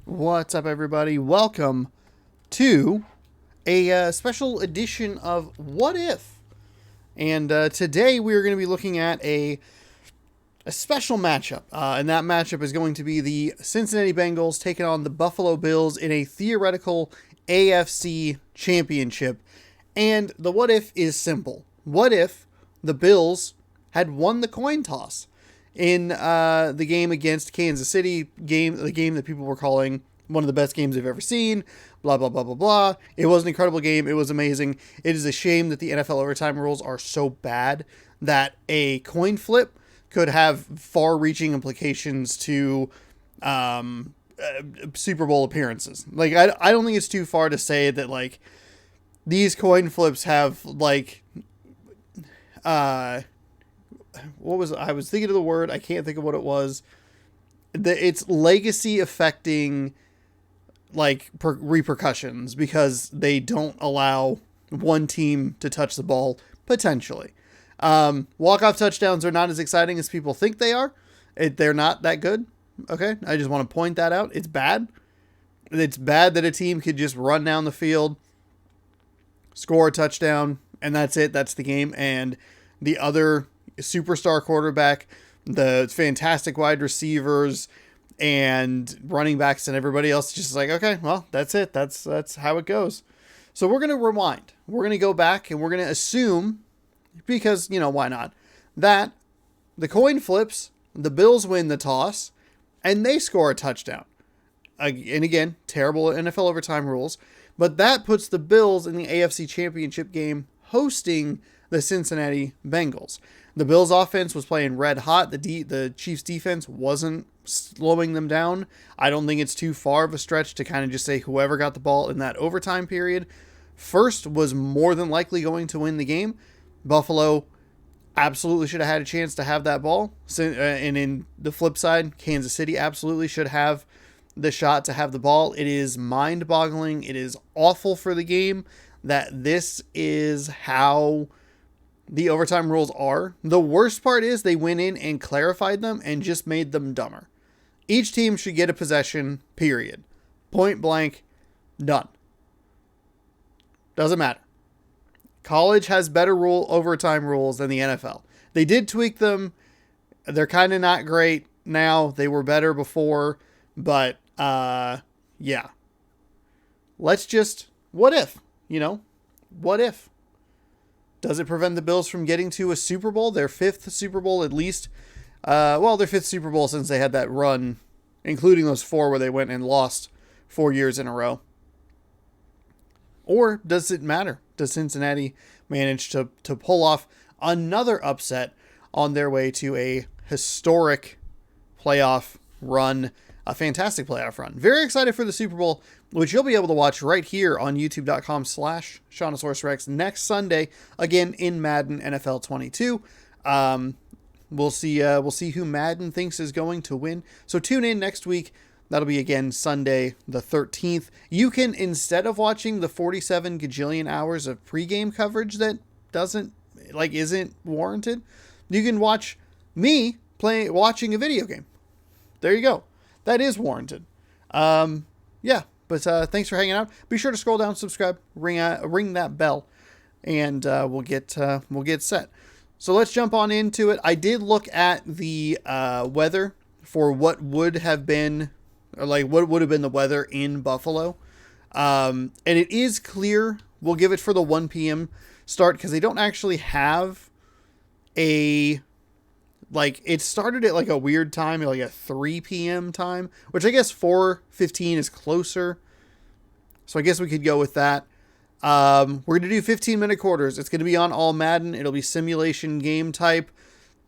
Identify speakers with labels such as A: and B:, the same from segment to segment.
A: What's up, everybody? Welcome to a special edition of What If? And today we are going to be looking at a special matchup. And that matchup is going to be the Cincinnati Bengals taking on the Buffalo Bills in a theoretical AFC championship. And the what if is simple. What if the Bills had won the coin toss in the game against Kansas City, the game that people were calling one of the best games they've ever seen, blah, blah, blah, blah, blah. It was an incredible game. It was amazing. It is a shame that the NFL overtime rules are so bad that a coin flip could have far-reaching implications to Super Bowl appearances. Like, I don't think it's too far to say that, like, these coin flips have, like, I was thinking of the word. I can't think of what it was. It's legacy affecting, like, repercussions because they don't allow one team to touch the ball, potentially. Walk-off touchdowns are not as exciting as people think they are. They're not that good. Okay. I just want to point that out. It's bad. It's bad that a team could just run down the field, score a touchdown, and that's it. That's the game. And the other superstar quarterback, the fantastic wide receivers and running backs and everybody else just like, okay, well, that's it. That's how it goes. So we're going to rewind. We're going to go back and we're going to assume, because, why not, that the coin flips, the Bills win the toss, and they score a touchdown. And again, terrible NFL overtime rules, but that puts the Bills in the AFC Championship game hosting the Cincinnati Bengals. The Bills' offense was playing red hot. The Chiefs' defense wasn't slowing them down. I don't think it's too far of a stretch to kind of just say whoever got the ball in that overtime period first was more than likely going to win the game. Buffalo absolutely should have had a chance to have that ball. And in the flip side, Kansas City absolutely should have the shot to have the ball. It is mind-boggling. It is awful for the game that this is how the overtime rules are. The worst part is they went in and clarified them and just made them dumber. Each team should get a possession, period. Point blank, done. Doesn't matter. College has better overtime rules than the NFL. They did tweak them. They're kind of not great now. They were better before, but yeah. Let's just, what if? What if? Does it prevent the Bills from getting to a Super Bowl? Their fifth Super Bowl at least. Their fifth Super Bowl since they had that run, including those 4 where they went and lost 4 years in a row. Or does it matter? Does Cincinnati manage to pull off another upset on their way to a historic playoff run? A fantastic playoff run. Very excited for the Super Bowl, which you'll be able to watch right here on youtube.com/ShaunosaurusRex next Sunday, again in Madden NFL 22. We'll see who Madden thinks is going to win. So tune in next week. That'll be again Sunday the 13th. You can, instead of watching the 47 gajillion hours of pregame coverage that isn't warranted, you can watch me watching a video game. There you go. That is warranted. Yeah, but thanks for hanging out. Be sure to scroll down, subscribe, ring that bell, and we'll get set. So let's jump on into it. I did look at the weather for what would have been, or like what would have been the weather in Buffalo, and it is clear. We'll give it for the 1 p.m. start because they don't actually have it started at like a weird time, like a 3 p.m. time, which I guess 4:15 is closer. So I guess we could go with that. We're going to do 15-minute quarters. It's going to be on all Madden. It'll be simulation game type.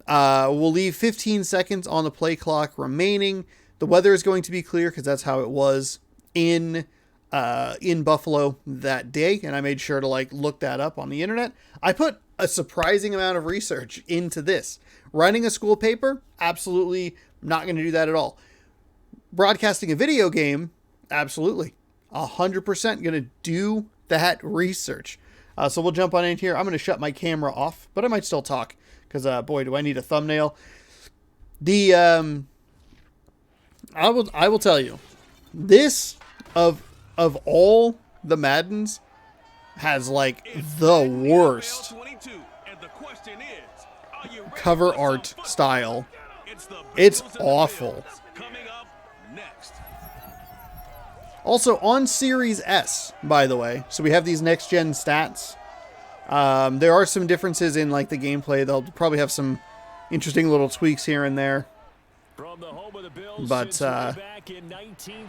A: We'll leave 15 seconds on the play clock remaining. The weather is going to be clear because that's how it was in Buffalo that day. And I made sure to look that up on the internet. I put a surprising amount of research into this. Writing a school paper? Absolutely not going to do that at all. Broadcasting a video game? Absolutely. 100% going to do that research. So we'll jump on in here. I'm going to shut my camera off, but I might still talk because, boy, do I need a thumbnail. I will tell you, This, of all the Maddens, has like the worst cover art style. It's awful. Also on Series S, by the way, so we have these next gen stats. There are some differences in like the gameplay. They'll probably have some interesting little tweaks here and there. But yeah.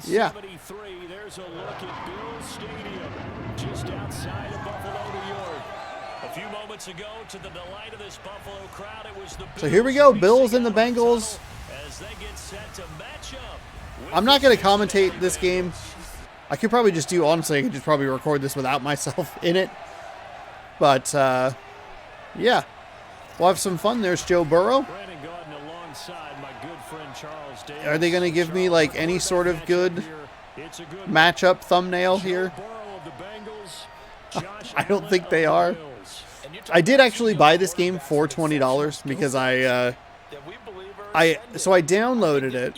B: There's a look at Bills Stadium, just outside of Buffalo, New York. A few moments ago, to the delight of this Buffalo crowd, it was the
A: so here we go, Bills and the Bengals.
B: As they get set to match up.
A: I'm not going to commentate this game. I could probably just do, honestly, I could just probably record this without myself in it. But, yeah. We'll have some fun. There's Joe Burrow. Are they going to give me, like, any sort of good matchup thumbnail here? I don't think they are. I did actually buy this game for $20 because so I downloaded it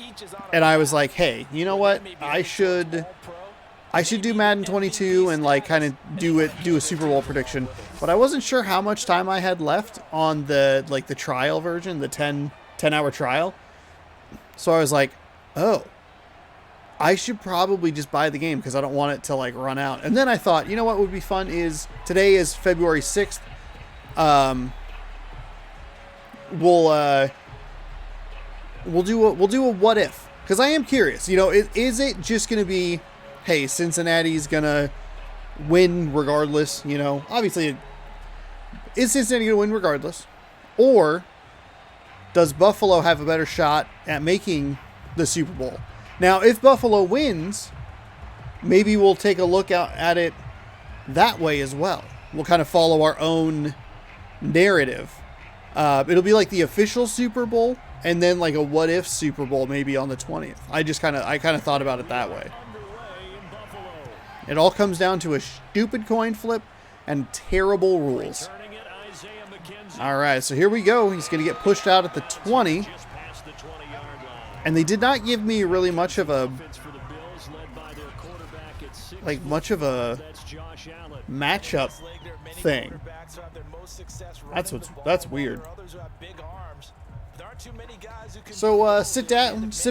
A: and I was like, hey, you know what? I should do Madden 22 and like kind of do a Super Bowl prediction. But I wasn't sure how much time I had left on the trial version, the 10-hour trial. So I was like, oh, I should probably just buy the game because I don't want it to like run out. And then I thought, you know what would be fun is today is February 6th. We'll do a what if, because I am curious. You know, is it just going to be, hey, Cincinnati's going to win regardless? You know, obviously, is Cincinnati going to win regardless? Or does Buffalo have a better shot at making the Super Bowl? Now, if Buffalo wins, maybe we'll take a look at it that way as well. We'll kind of follow our own narrative. It'll be like the official Super Bowl, and then like a what if Super Bowl maybe on the 20th. I kind of thought about it that way. It all comes down to a stupid coin flip and terrible rules. All right, so here we go. He's going to get pushed out at the 20. And they did not give me really much of a matchup thing. That's weird. So sit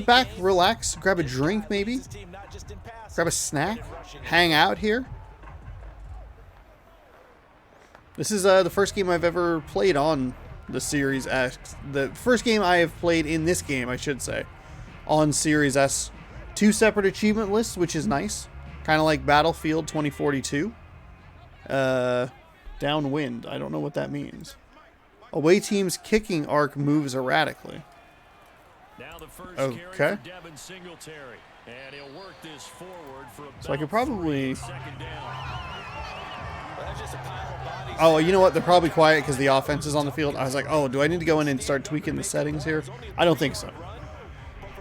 A: back, relax, grab a drink maybe, grab a snack, hang out here. This is the first game I've ever played on the Series S. The first game I have played in this game, I should say, on Series S. 2 separate achievement lists, which is nice. Kind of like Battlefield 2042. Downwind. I don't know what that means. Away team's kicking arc moves erratically. Okay. So I could probably... Oh, you know what? They're probably quiet because the offense is on the field. I was like, oh, do I need to go in and start tweaking the settings here? I don't think so.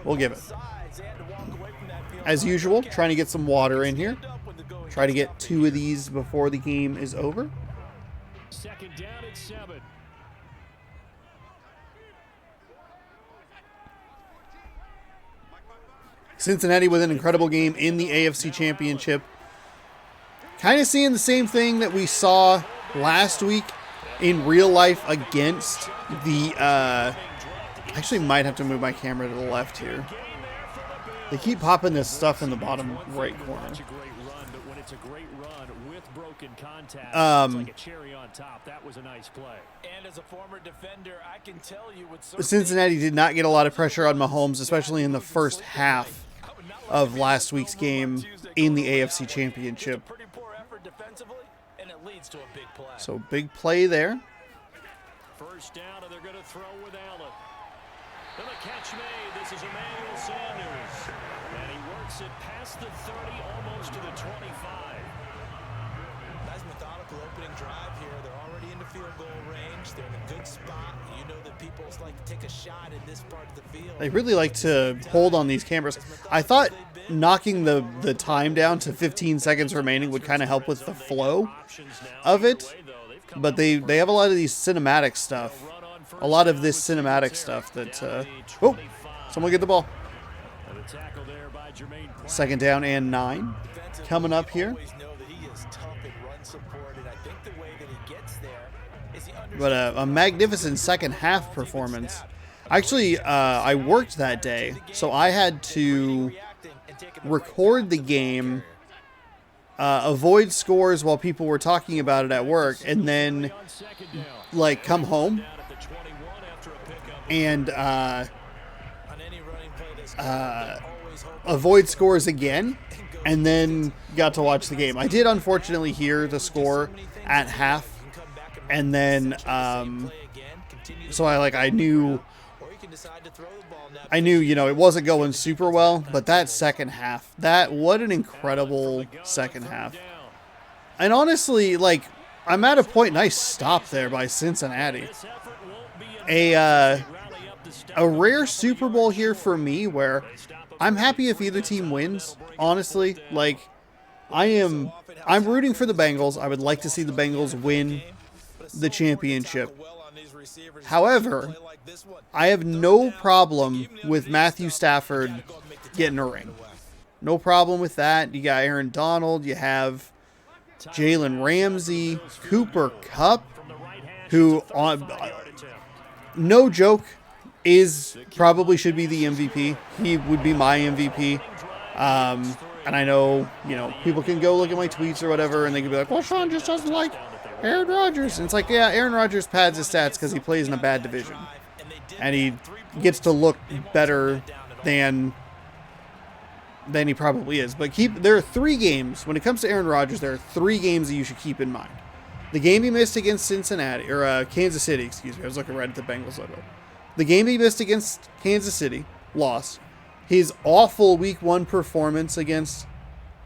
A: We'll give it. As usual, trying to get some water in here. Try to get 2 of these before the game is over.
B: Second down at 7.
A: Cincinnati with an incredible game in the AFC Championship. Kind of seeing the same thing that we saw last week in real life against the... actually might have to move my camera to the left here. They keep popping this stuff in the bottom right corner. Cincinnati did not get a lot of pressure on Mahomes, especially in the first half of last week's game in the AFC Championship. So big play there.
B: First down, and they're going to throw with Allen. And the catch made. This is Emmanuel Sanders. And he works it past the 30, almost to the 25.
C: Nice methodical opening drive here. They're already in the field goal range. They're in a good spot. You know that people like to take a shot in this part of the field.
A: They really like to hold on these cameras. I thought knocking the time down to 15 seconds remaining would kind of help with the flow of it. But they have a lot of these cinematic stuff. A lot of this cinematic stuff that... oh, someone get the ball. 2nd down and 9 coming up here. But a magnificent second half performance. Actually, I worked that day, so I had to record the game, avoid scores while people were talking about it at work, and then like come home and avoid scores again, and then got to watch the game. I did unfortunately hear the score at half, and then so I knew, you know, it wasn't going super well, but that second half, what an incredible second half. And honestly, like, I'm at a point, nice stop there by Cincinnati. A rare Super Bowl here for me where I'm happy if either team wins, honestly. Like, I'm rooting for the Bengals. I would like to see the Bengals win the championship. However, I have no problem with Matthew Stafford getting a ring. No problem with that. You got Aaron Donald. You have Jalen Ramsey, Cooper Kupp, who, no joke, probably should be the MVP. He would be my MVP. And I know, you know, people can go look at my tweets or whatever, and they can be like, well, Sean just doesn't like Aaron Rodgers. And it's like, yeah, Aaron Rodgers pads his stats because he plays in a bad division. And he gets to look better than he probably is. But there are 3 games. When it comes to Aaron Rodgers, there are 3 games that you should keep in mind. The game he missed against Cincinnati, or Kansas City, excuse me. I was looking right at the Bengals logo. The game he missed against Kansas City, loss. His awful Week 1 performance against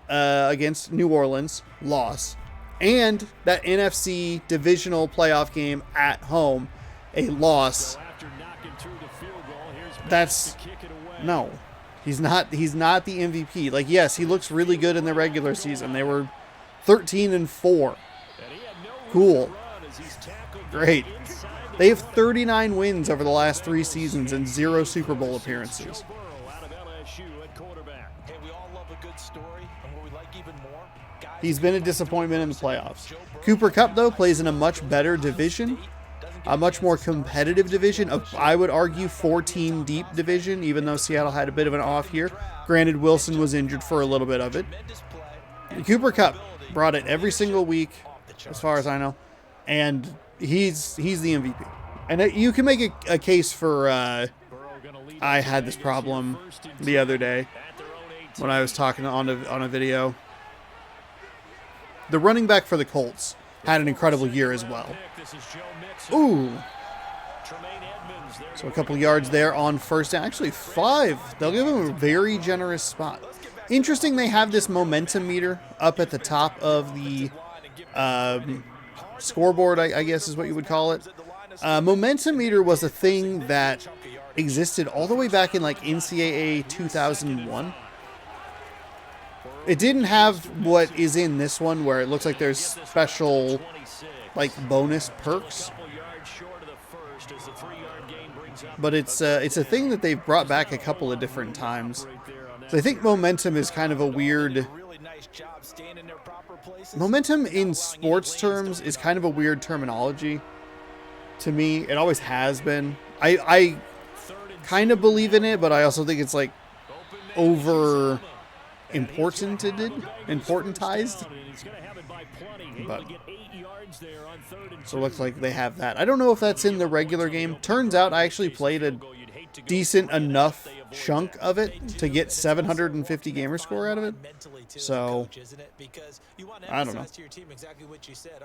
A: New Orleans, loss. And that NFC divisional playoff game at home, a loss. No. He's not the MVP. Like, yes, he looks really good in the regular season. They were 13-4. Cool. Great. They have 39 wins over the last 3 seasons and 0 Super Bowl appearances. He's been a disappointment in the playoffs. Cooper Kupp, though, plays in a much better division, a much more competitive division, I would argue 4-team deep division, even though Seattle had a bit of an off here. Granted, Wilson was injured for a little bit of it. Cooper Kupp brought it every single week, as far as I know, and he's the MVP. And you can make a case for, I had this problem the other day when I was talking on a video. The running back for the Colts had an incredible year as well. Ooh. So a couple yards there on first down. Actually 5. They'll give him a very generous spot. Interesting, they have this momentum meter up at the top of the scoreboard, I guess is what you would call it. Momentum meter was a thing that existed all the way back in like NCAA 2001. It didn't have what is in this one, where it looks like there's special, like, bonus perks. But it's a thing that they've brought back a couple of different times. So I think momentum is kind of a weird... Momentum in sports terms is kind of a weird terminology to me. It always has been. I kind of believe in it, but I also think it's, like, importantized. But so it looks like they have that. I don't know if that's in the regular game. Turns out I actually played a decent enough chunk of it to get 750 gamer score out of it. So I don't know.
C: All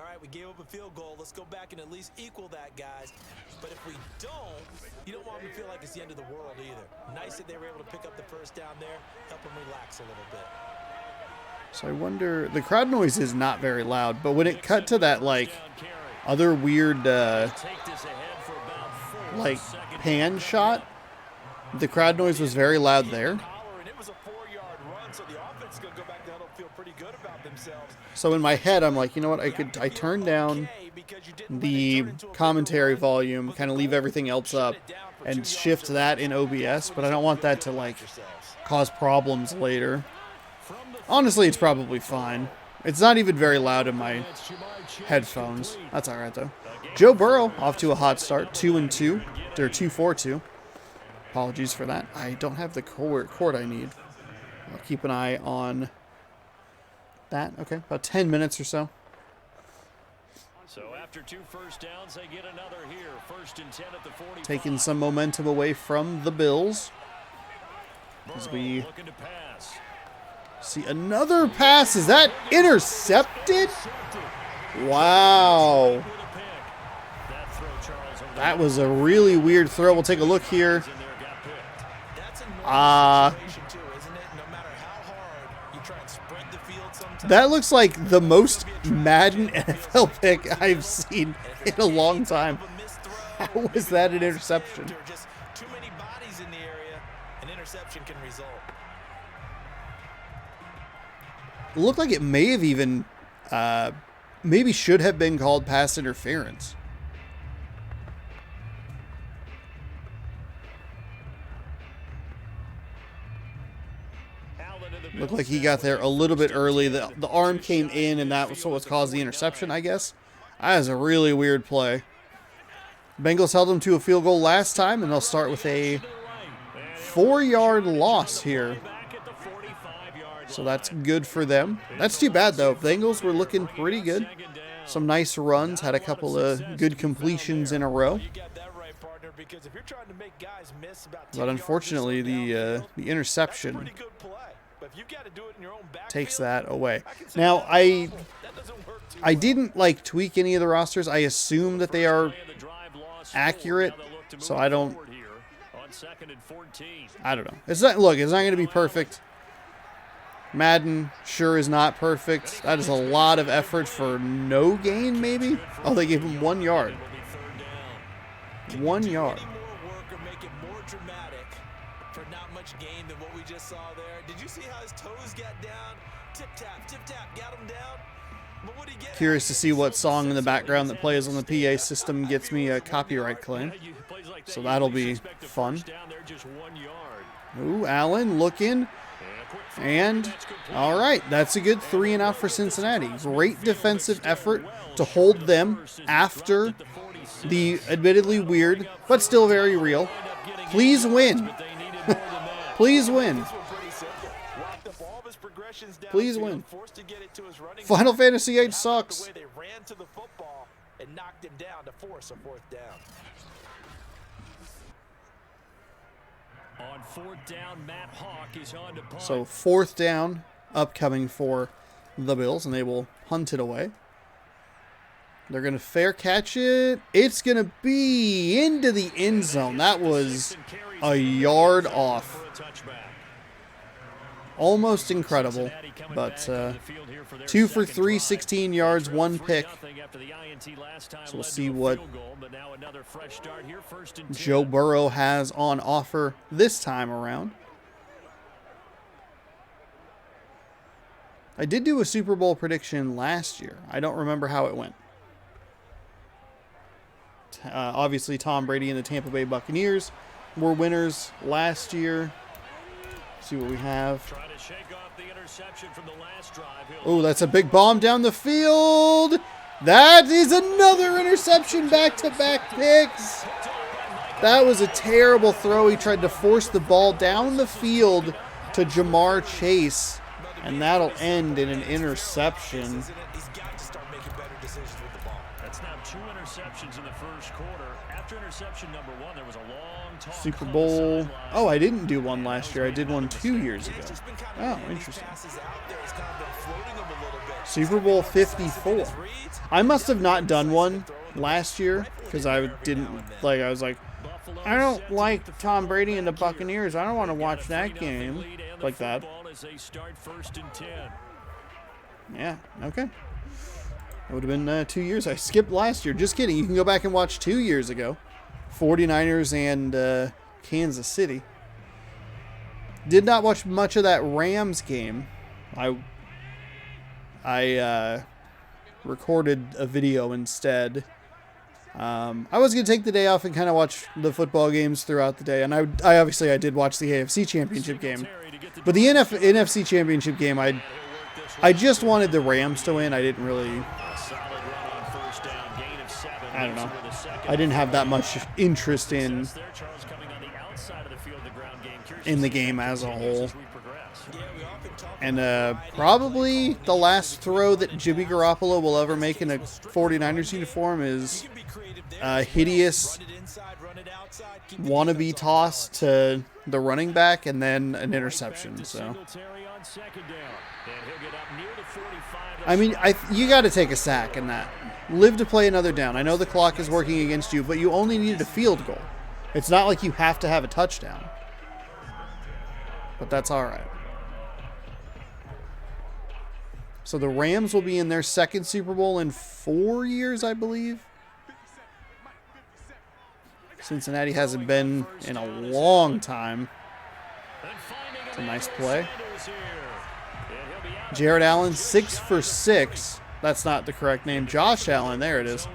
C: right, we gave up a field goal. Let's go back and at least equal that, guys. But if we don't, you don't want them to feel like it's the end of the world either. Nice that they were able to pick up the first down there, help them relax a little bit.
A: So I wonder, the crowd noise is not very loud, but when it cut to that, like, other weird, like, pan shot, the crowd noise was very loud there.
C: was a 4-yard run, so the offense is going to go back to huddle, feel pretty good about themselves.
A: So in my head, I'm like, you know what? I turned down the commentary volume, kind of leave everything else up, and shift that in OBS, but I don't want that to, like, cause problems later. Honestly, it's probably fine. It's not even very loud in my headphones. That's all right, though. Joe Burrow off to a hot start, 2-2, or 2-4-2. Apologies for that. I don't have the cord I need. I'll keep an eye on that. Okay, about 10 minutes or so.
B: So after 2 first downs, they get another here. 1st and 10 at the 45.
A: Taking some momentum away from the Bills. As we see another pass. Is that intercepted? Wow. That was a really weird throw. We'll take a look here. That looks like the most Madden NFL pick I've seen in a long time. How was that an interception?
C: Just too many bodies in the area. An interception can result.
A: It looked like it may have even, maybe should have been called pass interference. Looked like he got there a little bit early. The arm came in, and that was what caused the interception, I guess. That was a really weird play. Bengals held them to a field goal last time, and they'll start with a 4-yard loss here. So that's good for them. That's too bad, though. Bengals were looking pretty good. Some nice runs. Had a couple of good completions in a row. But unfortunately, the interception takes that away. Now, I didn't like tweak any of the rosters. I assume that they are accurate, so I don't know. It's not going to be perfect. Madden sure is not perfect. That is a lot of effort for no gain, maybe? Oh, they gave him 1 yard. 1 yard.
C: Game than what we just saw there. Did you see how his toes got down? Tip tap, got him down. But what did he get?
A: Curious to see what song in the background that plays on the PA system gets me a copyright claim. So that'll be fun. Ooh, Allen looking. And, all right, that's a good 3 and out for Cincinnati. Great defensive effort to hold them after the admittedly weird, but still very real. Please win. Please win. Please win. Final Fantasy VIII sucks.
C: They ran to the football and knocked him down to force a 4th down.
B: On 4th down, Matt Hawk is on to punt.
A: So 4th down upcoming for the Bills, and they will hunt it away. They're going to fair catch it. It's going to be into the end zone. That was a yard off. Almost incredible, but 2 for 3, 16 yards, 1 pick. So we'll see what Joe Burrow has on offer this time around. I did do a Super Bowl prediction last year. I don't remember how it went. Obviously, Tom Brady and the Tampa Bay Buccaneers were winners last year. See what we have. Oh, that's a big bomb down the field. That is another interception, back-to-back picks. That was a terrible throw. He tried to force the ball down the field to Jamar Chase, and that'll end in an interception.
B: That's now 2 interceptions in the first quarter. After interception number 1, there was a long talk.
A: Super Bowl. Oh, I didn't do one last year. I did one 2 years ago. Oh, interesting. Super Bowl 54. I must have not done one last year because I didn't like. I was like, I don't like Tom Brady and the Buccaneers. I don't want to watch that game like that. Yeah. Okay. That would have been 2 years. I skipped last year. Just kidding. You can go back and watch 2 years ago. 49ers and Kansas City. Did not watch much of that Rams game. I recorded a video instead. I was going to take the day off and kind of watch the football games throughout the day. And I obviously I did watch the AFC Championship game. But the NFC Championship game, I just wanted the Rams to win. I didn't really... I don't know. I didn't have that much interest in the game as a whole. And probably the last throw that Jimmy Garoppolo will ever make in a 49ers uniform is a hideous wannabe toss to the running back and then an interception. So, I mean, you got to take a sack in that. Live to play another down. I know the clock is working against you, but you only needed a field goal. It's not like you have to have a touchdown. But that's all right. So the Rams will be in their second Super Bowl in 4 years, I believe. Cincinnati hasn't been in a long time. It's a nice play. Jared Allen, 6 for 6. That's not the correct name. Josh Allen, there it is.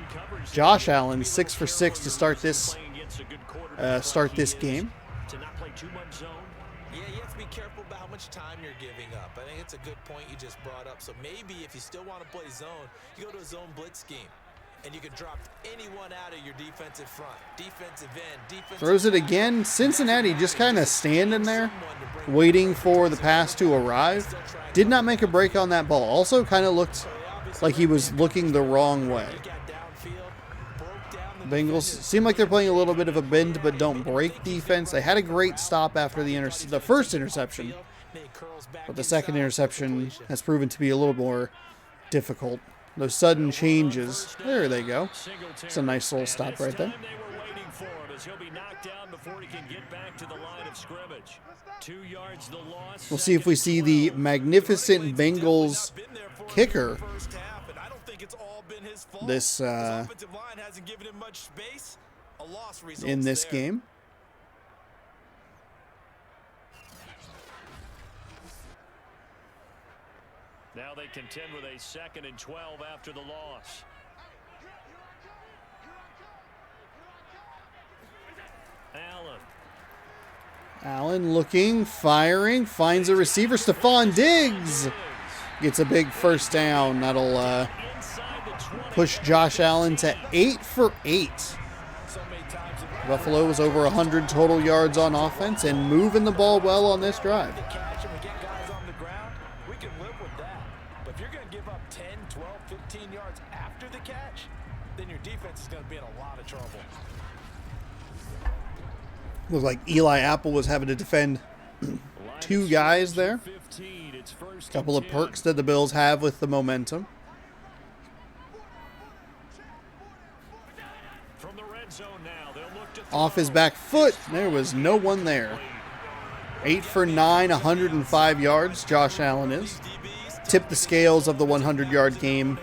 A: Josh Allen, 6 for 6 to start this game.
C: Yeah, you have to be careful about how much time you're giving up. I think it's a good point you just brought up. So maybe if you still want to play zone, you go to a zone blitz scheme. And you can drop anyone out of your defensive front. Defensive end, defensive...
A: Throws it again. Cincinnati just kind of standing there, waiting for the pass to arrive. Did not make a break on that ball. Also kind of looked like he was looking the wrong way. Bengals seem like they're playing a little bit of a bend but don't break defense. They had a great stop after the first interception, but the second interception has proven to be a little more difficult. Those sudden changes. There they go. It's a nice little stop right there. We'll see if we see the magnificent Bengals kicker this in this game.
B: Now they contend with a 2nd and 12 after the loss.
A: Allen looking, firing, finds a receiver. Stephon Diggs gets a big first down. That'll push Josh Allen to 8 for 8. Buffalo was over 100 total yards on offense and moving the ball well on this drive. Looked like Eli Apple was having to defend 2 guys there. A couple of perks that the Bills have with the momentum. Off his back foot. There was no one there. 8 for 9, 105 yards. Josh Allen is. Tipped the scales of the 100-yard game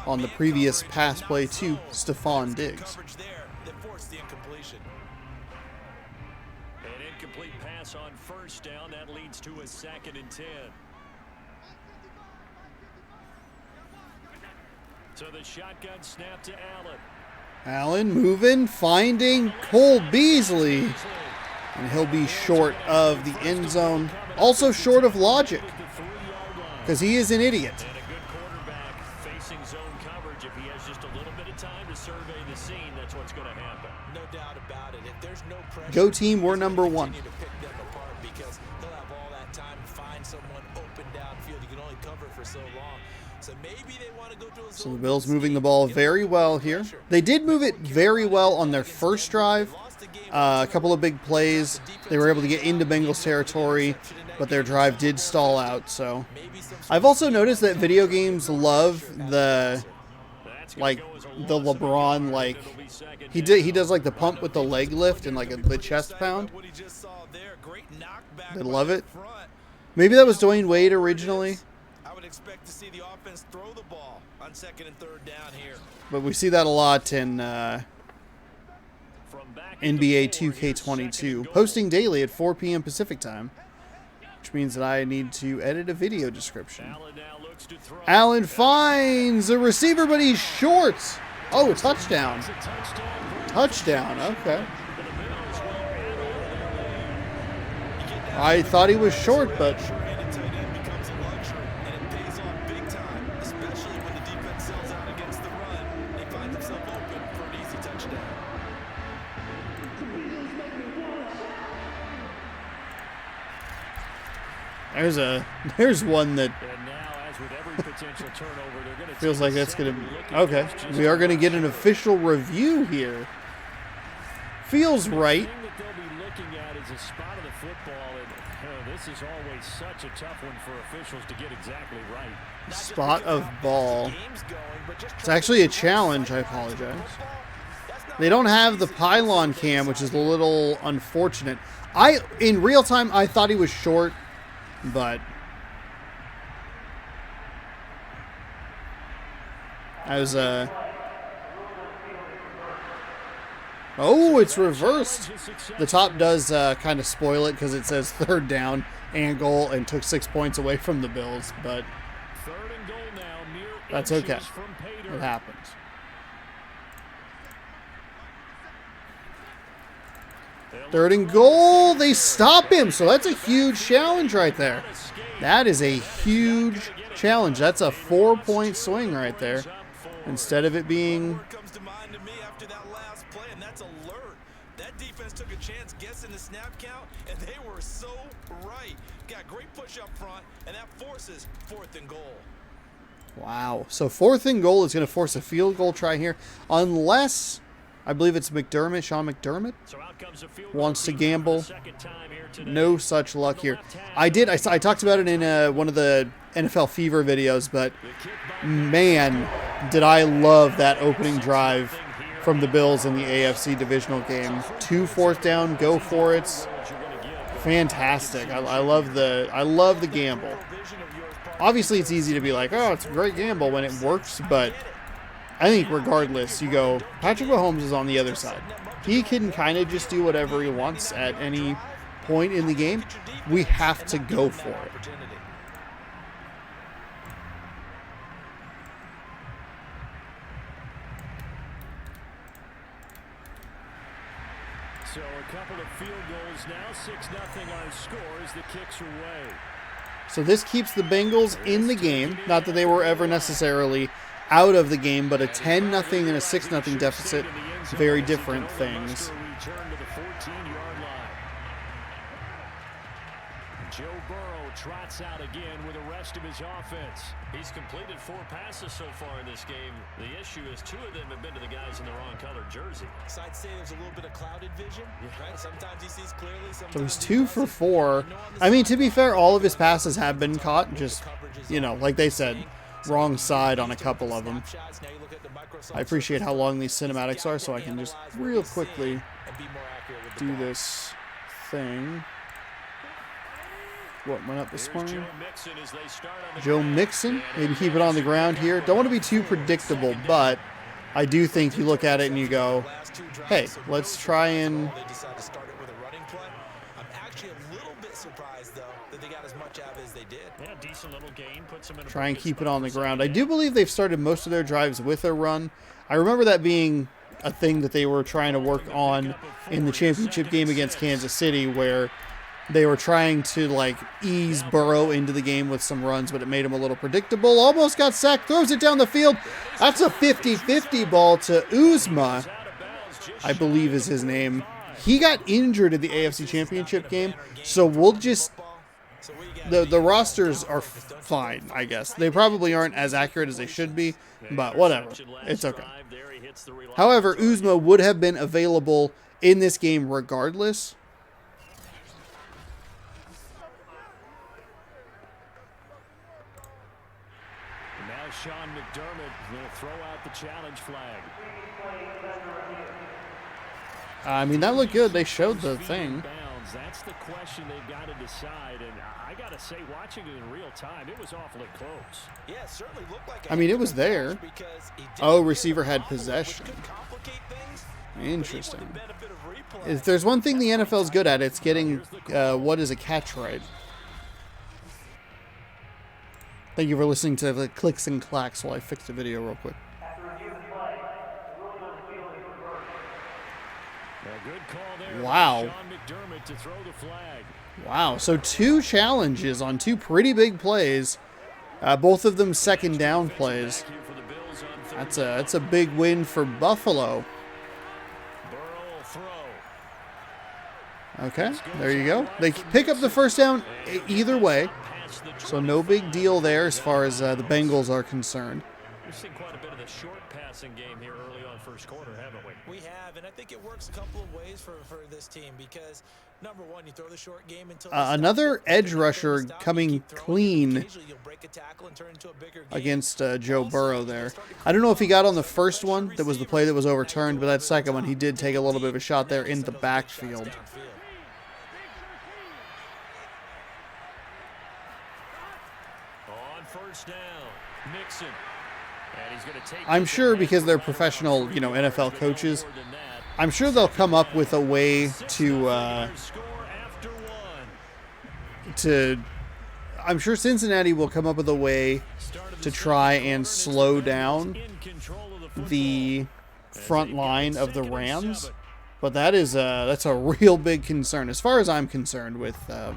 A: on the previous pass play to Stephon Diggs.
B: On first down, that leads to a 2nd and 10. So the shotgun snap to Allen.
A: Allen moving, finding Cole Beasley. And he'll be short of the end zone. Also short of logic. Because he is an idiot.
B: And a good quarterback facing zone coverage. If he has just a little bit of time to survey the scene, that's what's going to happen. No doubt about it. If there's no pressure,
A: go team, we're number 1.
C: Because he'll have all that time to find someone open downfield. You can only cover for so long. So maybe they want to go to a zone.
A: So the Bills moving the ball very well here. They did move it very well on their first drive. A couple of big plays. They were able to get into Bengals territory, but their drive did stall out. So I've also noticed that video games love the LeBron, he does like the pump with the leg lift and like the chest pound. They love it. Maybe that was Dwayne Wade originally.
C: I would expect to see the offense throw the ball on 2nd and 3rd down here.
A: But we see that a lot in NBA 2K22, posting daily at 4 p.m. Pacific time, which means that I need to edit a video description. Allen finds a receiver, but he's short. Oh, a touchdown. Touchdown, okay. I thought he was short, but... There's one that feels like that's going to... Okay, we are going to get an official review here. Feels right.
B: This is always such a tough one for officials to get exactly right.
A: Spot of ball. It's actually a challenge, I apologize. They don't have the pylon cam, which is a little unfortunate. In real time, I thought he was short, but I was oh, it's reversed. The top does kind of spoil it because it says 3rd down and goal and took 6 points away from the Bills, but that's okay. It happens. Third and goal. They stop him, so that's a huge challenge right there. That is a huge challenge. That's a 4-point swing right there. Instead of it being...
C: That defense took a chance guessing the snap count, and they were so right. Got great push up front, and that forces 4th and goal.
A: Wow. So 4th and goal is going to force a field goal try here, unless I believe it's McDermott, Sean McDermott, wants to gamble. No such luck here. I talked about it in one of the NFL Fever videos, but man, did I love that opening drive from the Bills in the AFC divisional game. 2 4th down, go for it. Fantastic. I love the gamble. Obviously, it's easy to be like, oh, it's a great gamble when it works, but I think regardless, you go, Patrick Mahomes is on the other side. He can kind of just do whatever he wants at any point in the game. We have to go for it.
B: So a couple of field goals now, 6-0 our score as the kicks away.
A: So this keeps the Bengals in the game. Not that they were ever necessarily out of the game, but a 10-0 and a 6-0 deficit, very different things.
B: Joe Burrow trots out again with the rest of his offense.
D: He's completed 4 passes so far in this game. The issue is 2 of them have been to the guys in the wrong colored jersey.
C: So I'd say there's a little bit of clouded vision, right? Sometimes he sees clearly.
A: So he's 2 for 4. I mean, to be fair, all of his passes have been caught. Just, you know, like they said, wrong side on a couple of them. I appreciate how long these cinematics are, so I can just real quickly do this thing. What went up this morning? Joe Mixon. Maybe keep it on the ground here. Don't want to be too predictable, but I do think you look at it and you go, hey, let's try and... try and keep it on the ground. I do believe they've started most of their drives with a run. I remember that being a thing that they were trying to work on in the championship game against Kansas City, where they were trying to, like, ease Burrow into the game with some runs, but it made him a little predictable. Almost got sacked, throws it down the field. That's a 50-50 ball to Uzma, I believe is his name. He got injured in the AFC Championship game, so we'll just... The rosters are fine, I guess. They probably aren't as accurate as they should be, but whatever. It's okay. However, Uzma would have been available in this game regardless.
B: Now Sean McDermott will throw out the challenge flag.
A: I mean, that looked good. They showed the thing.
B: That's the question they've got to decide, and I got to
D: to say, watching it in real time, it was awfully close.
C: Yeah, it certainly looked like
A: I mean, it was there.
C: because he didn't
A: Oh,
C: get
A: receiver
C: the
A: had
C: fumble, which
A: possession.
C: could complicate things.
A: Interesting.
C: But even with the benefit of replay,
A: If there's one thing the NFL's good at, it's getting what is a catch right. Thank you for listening to the clicks and clacks while I fix the video real quick.
D: A good call there.
A: Wow.
D: Sean McDermott to throw the flag.
A: Wow, so 2 challenges on 2 pretty big plays. Both of them second down plays.
D: Back here for the Bills on third.
A: That's a big win for Buffalo.
D: Burrow will throw.
A: Okay, there you go. They pick up the first down either way,
D: Past the
A: so no big deal there as far as the Bengals are concerned.
D: We've seen quite a bit of the short passing game here early on first quarter, haven't we?
C: we have, and I think it works a couple of ways for this team because, number one, you throw the short game until
A: Another edge rusher coming clean against Joe Burrow there. I don't know if he got on the first one, that was the play that was overturned, but that second one, he did take a little bit of a shot there in the backfield.
D: On first down, Mixon. And he's going to take
A: I'm sure because they're professional, NFL coaches, I'm sure they'll come up with a way to I'm sure Cincinnati will come up with a way to try and slow down the front line of the Rams, but that's a real big concern as far as I'm concerned with the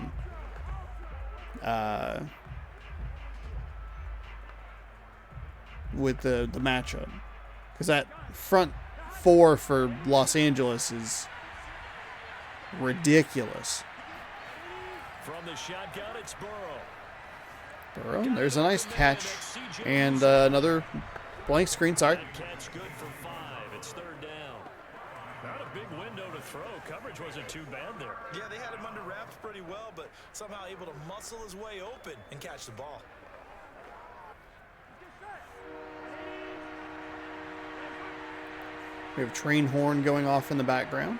A: matchup, because that front 4 for Los Angeles is ridiculous.
D: From the shotgun, it's Burrow.
A: Burrow, there's a nice catch and another blank screen. Sorry.
D: That catch good for 5. It's third down. Not a big window to throw. Coverage wasn't too bad there.
C: Yeah, they had him under wraps pretty well, but somehow able to muscle his way open and catch the ball.
A: We have train horn going off in the background.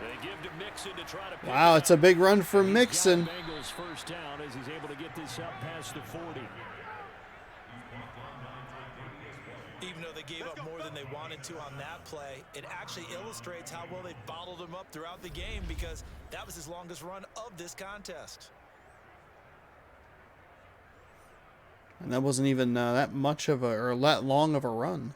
D: They give to Mixon to try to pick
A: Wow, it's a big run for
D: He's
A: Mixon.
D: got Bengals first down as he's able to get this up past the 40.
C: Even though they gave up more than they wanted to on that play, it actually illustrates how well they bottled him up throughout the game because that was his longest run of this contest.
A: And that wasn't even that much of or that long of a run.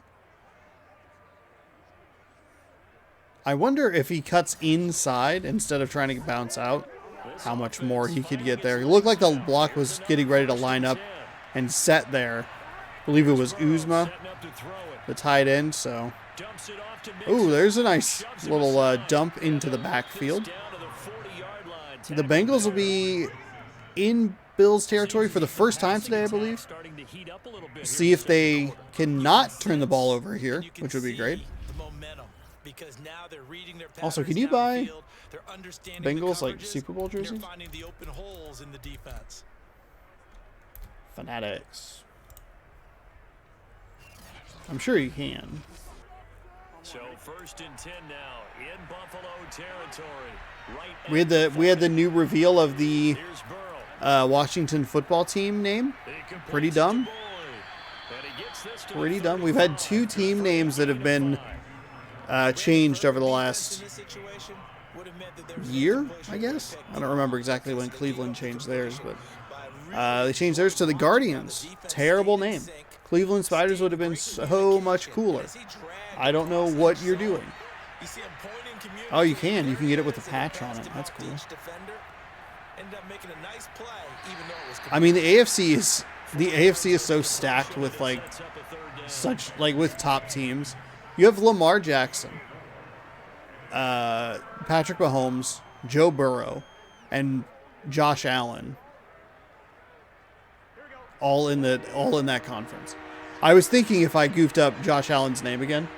A: I wonder if he cuts inside instead of trying to bounce out, how much more he could get there. It looked like the block was getting ready to line up and set there. I believe it was Uzma, the tight end. So, ooh, there's a nice little dump into the backfield. The Bengals will be in Bills territory for the first time today, I believe. See if they cannot turn the ball over here, which would be great. Also, can you buy Bengals like Super Bowl jerseys? Fanatics. I'm sure you can.
D: So first and 10 now in Buffalo territory. Right
A: We had the new reveal of the
D: Here's Burrow.
A: Washington football team name. Pretty dumb. Pretty dumb. We've had 2 team names that have been changed over the last year, I guess. I don't remember exactly when Cleveland changed theirs, but they changed theirs to the Guardians. Terrible name. Cleveland Spiders would have been so much cooler. I don't know what you're doing. Oh, you can. You can get it with a patch on it. That's cool. I mean, the AFC is so stacked with with top teams. You have Lamar Jackson, Patrick Mahomes, Joe Burrow, and Josh Allen, all in that conference. I was thinking if I goofed up Josh Allen's name again.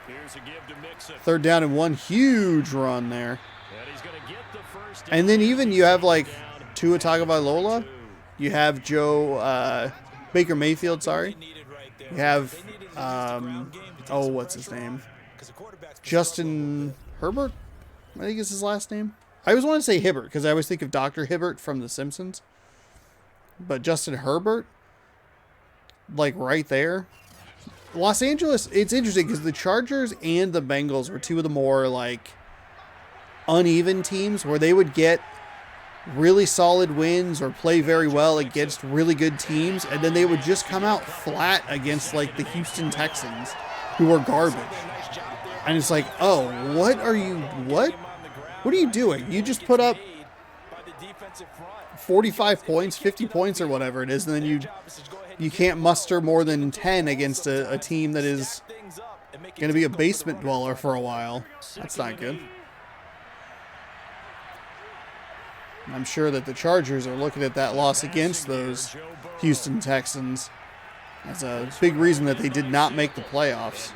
D: Here's a give to Mixon.
A: Third down and 1, huge run there.
D: And he's going to get the first
A: And then even you have like Tua Tagovailoa, you have Baker Mayfield, sorry. You have what's his name? Justin Herbert, I think is his last name. I always want to say Hibbert because I always think of Dr. Hibbert from The Simpsons. But Justin Herbert, like right there. Los Angeles, it's interesting because the Chargers and the Bengals were two of the more like uneven teams where they would get really solid wins or play very well against really good teams, and then they would just come out flat against like the Houston Texans, who are garbage. And it's like, oh, what are you doing? You just put up 45 points, 50 points or whatever it is, and then you can't muster more than 10 against a team that is going to be a basement dweller for a while. That's not good. I'm sure that the Chargers are looking at that loss against those Houston Texans as a big reason that they did not make the playoffs.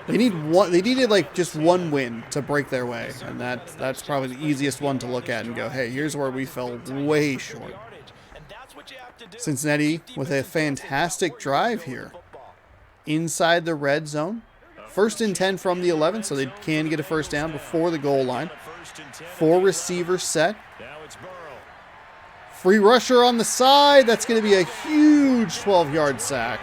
A: They needed like just one win to break their way, and that's probably the easiest one to look at and go, hey, here's where we fell way short. Cincinnati with a fantastic drive here inside the red zone. 1st and 10 from the 11, so they can get a first down before the goal line. 4 receivers set. Free rusher on the side. That's going to be a huge 12-yard sack.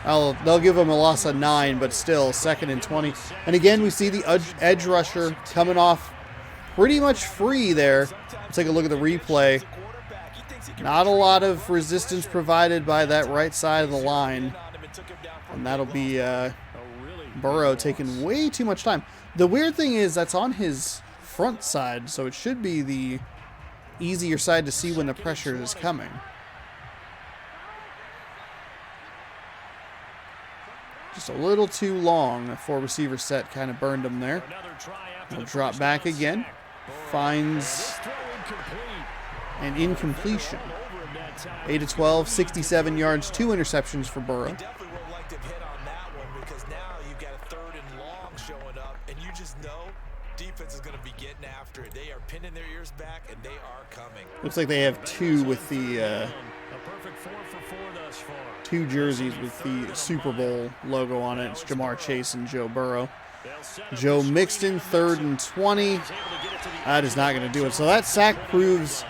A: They'll give them a loss of 9, but still 2nd and 20. And again, we see the edge rusher coming off pretty much free there. Let's take a look at the replay. Not a lot of resistance provided by that right side of the line. And that'll be Burrow taking way too much time. The weird thing is that's on his front side, so it should be the easier side to see when the pressure is coming. Just a little too long. The 4 receiver set kind of burned him there. He'll drop back again. Finds an incompletion. 8 of 12, 67 yards, 2 interceptions for Burrow.
C: Definitely would like to have hit on that one because now you've got a 3rd and long showing up, and you just know defense is going to be getting after it. They are pinning their ears back, and they are coming.
A: Looks like they have 2 with the 2 jerseys with the Super Bowl logo on it. It's Jamar Chase and Joe Burrow. Joe Mixon, 3rd and 20. That is not going to do it. So that sack proves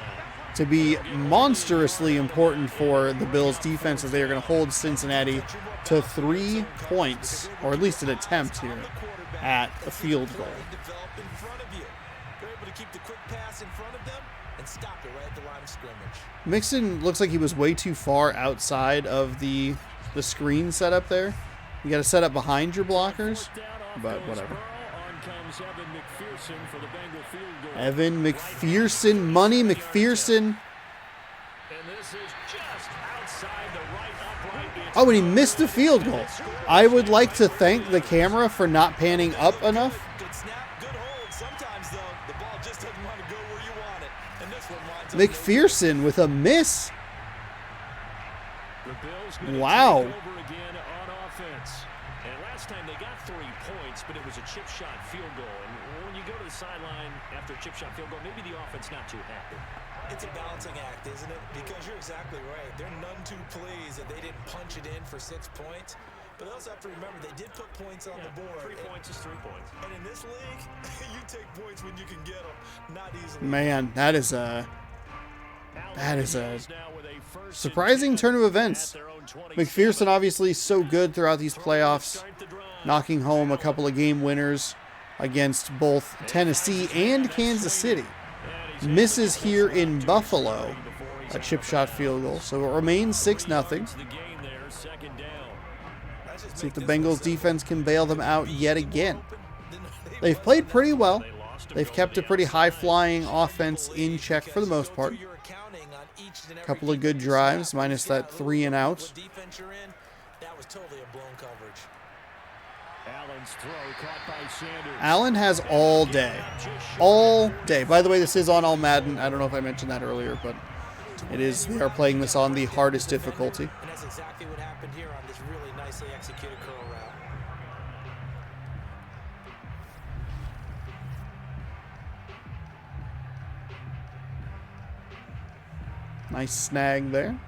A: to be monstrously important for the Bills defense as they are going to hold Cincinnati to 3 points, or at least an attempt here at a field goal. Mixon looks like he was way too far outside of the screen setup there. You got to set up behind your blockers, but whatever. Evan McPherson, Money McPherson. Oh, and he missed the field goal. I would like to thank the camera for not panning up enough. McPherson with a miss. Wow.
D: And last time they got 3 points, but it was a chip shot field goal. And when you go to the sideline after a chip shot field goal, maybe the offense not too happy.
C: It's a balancing act, isn't it? Because you're exactly right. They're none too pleased that they didn't punch it in for 6 points. But they also have to remember they did put points on the board.
D: 3 points is 3 points.
C: And in this league, you take points when you can get them, not easily.
A: Man, that is a surprising turn of events. McPherson obviously so good throughout these playoffs, knocking home a couple of game winners against both Tennessee and Kansas City. Misses here in Buffalo, a chip shot field goal. So it remains 6-0. See if the Bengals defense can bail them out yet again. They've played pretty well. They've kept a pretty high-flying offense in check for the most part. A couple of good drives, minus that 3 and out. Allen has all day. All day. By the way, this is on Madden. I don't know if I mentioned that earlier, but it is. We are playing this on the hardest difficulty.
C: And that's exactly what happened here on this really nicely executed curl route.
A: Nice snag there.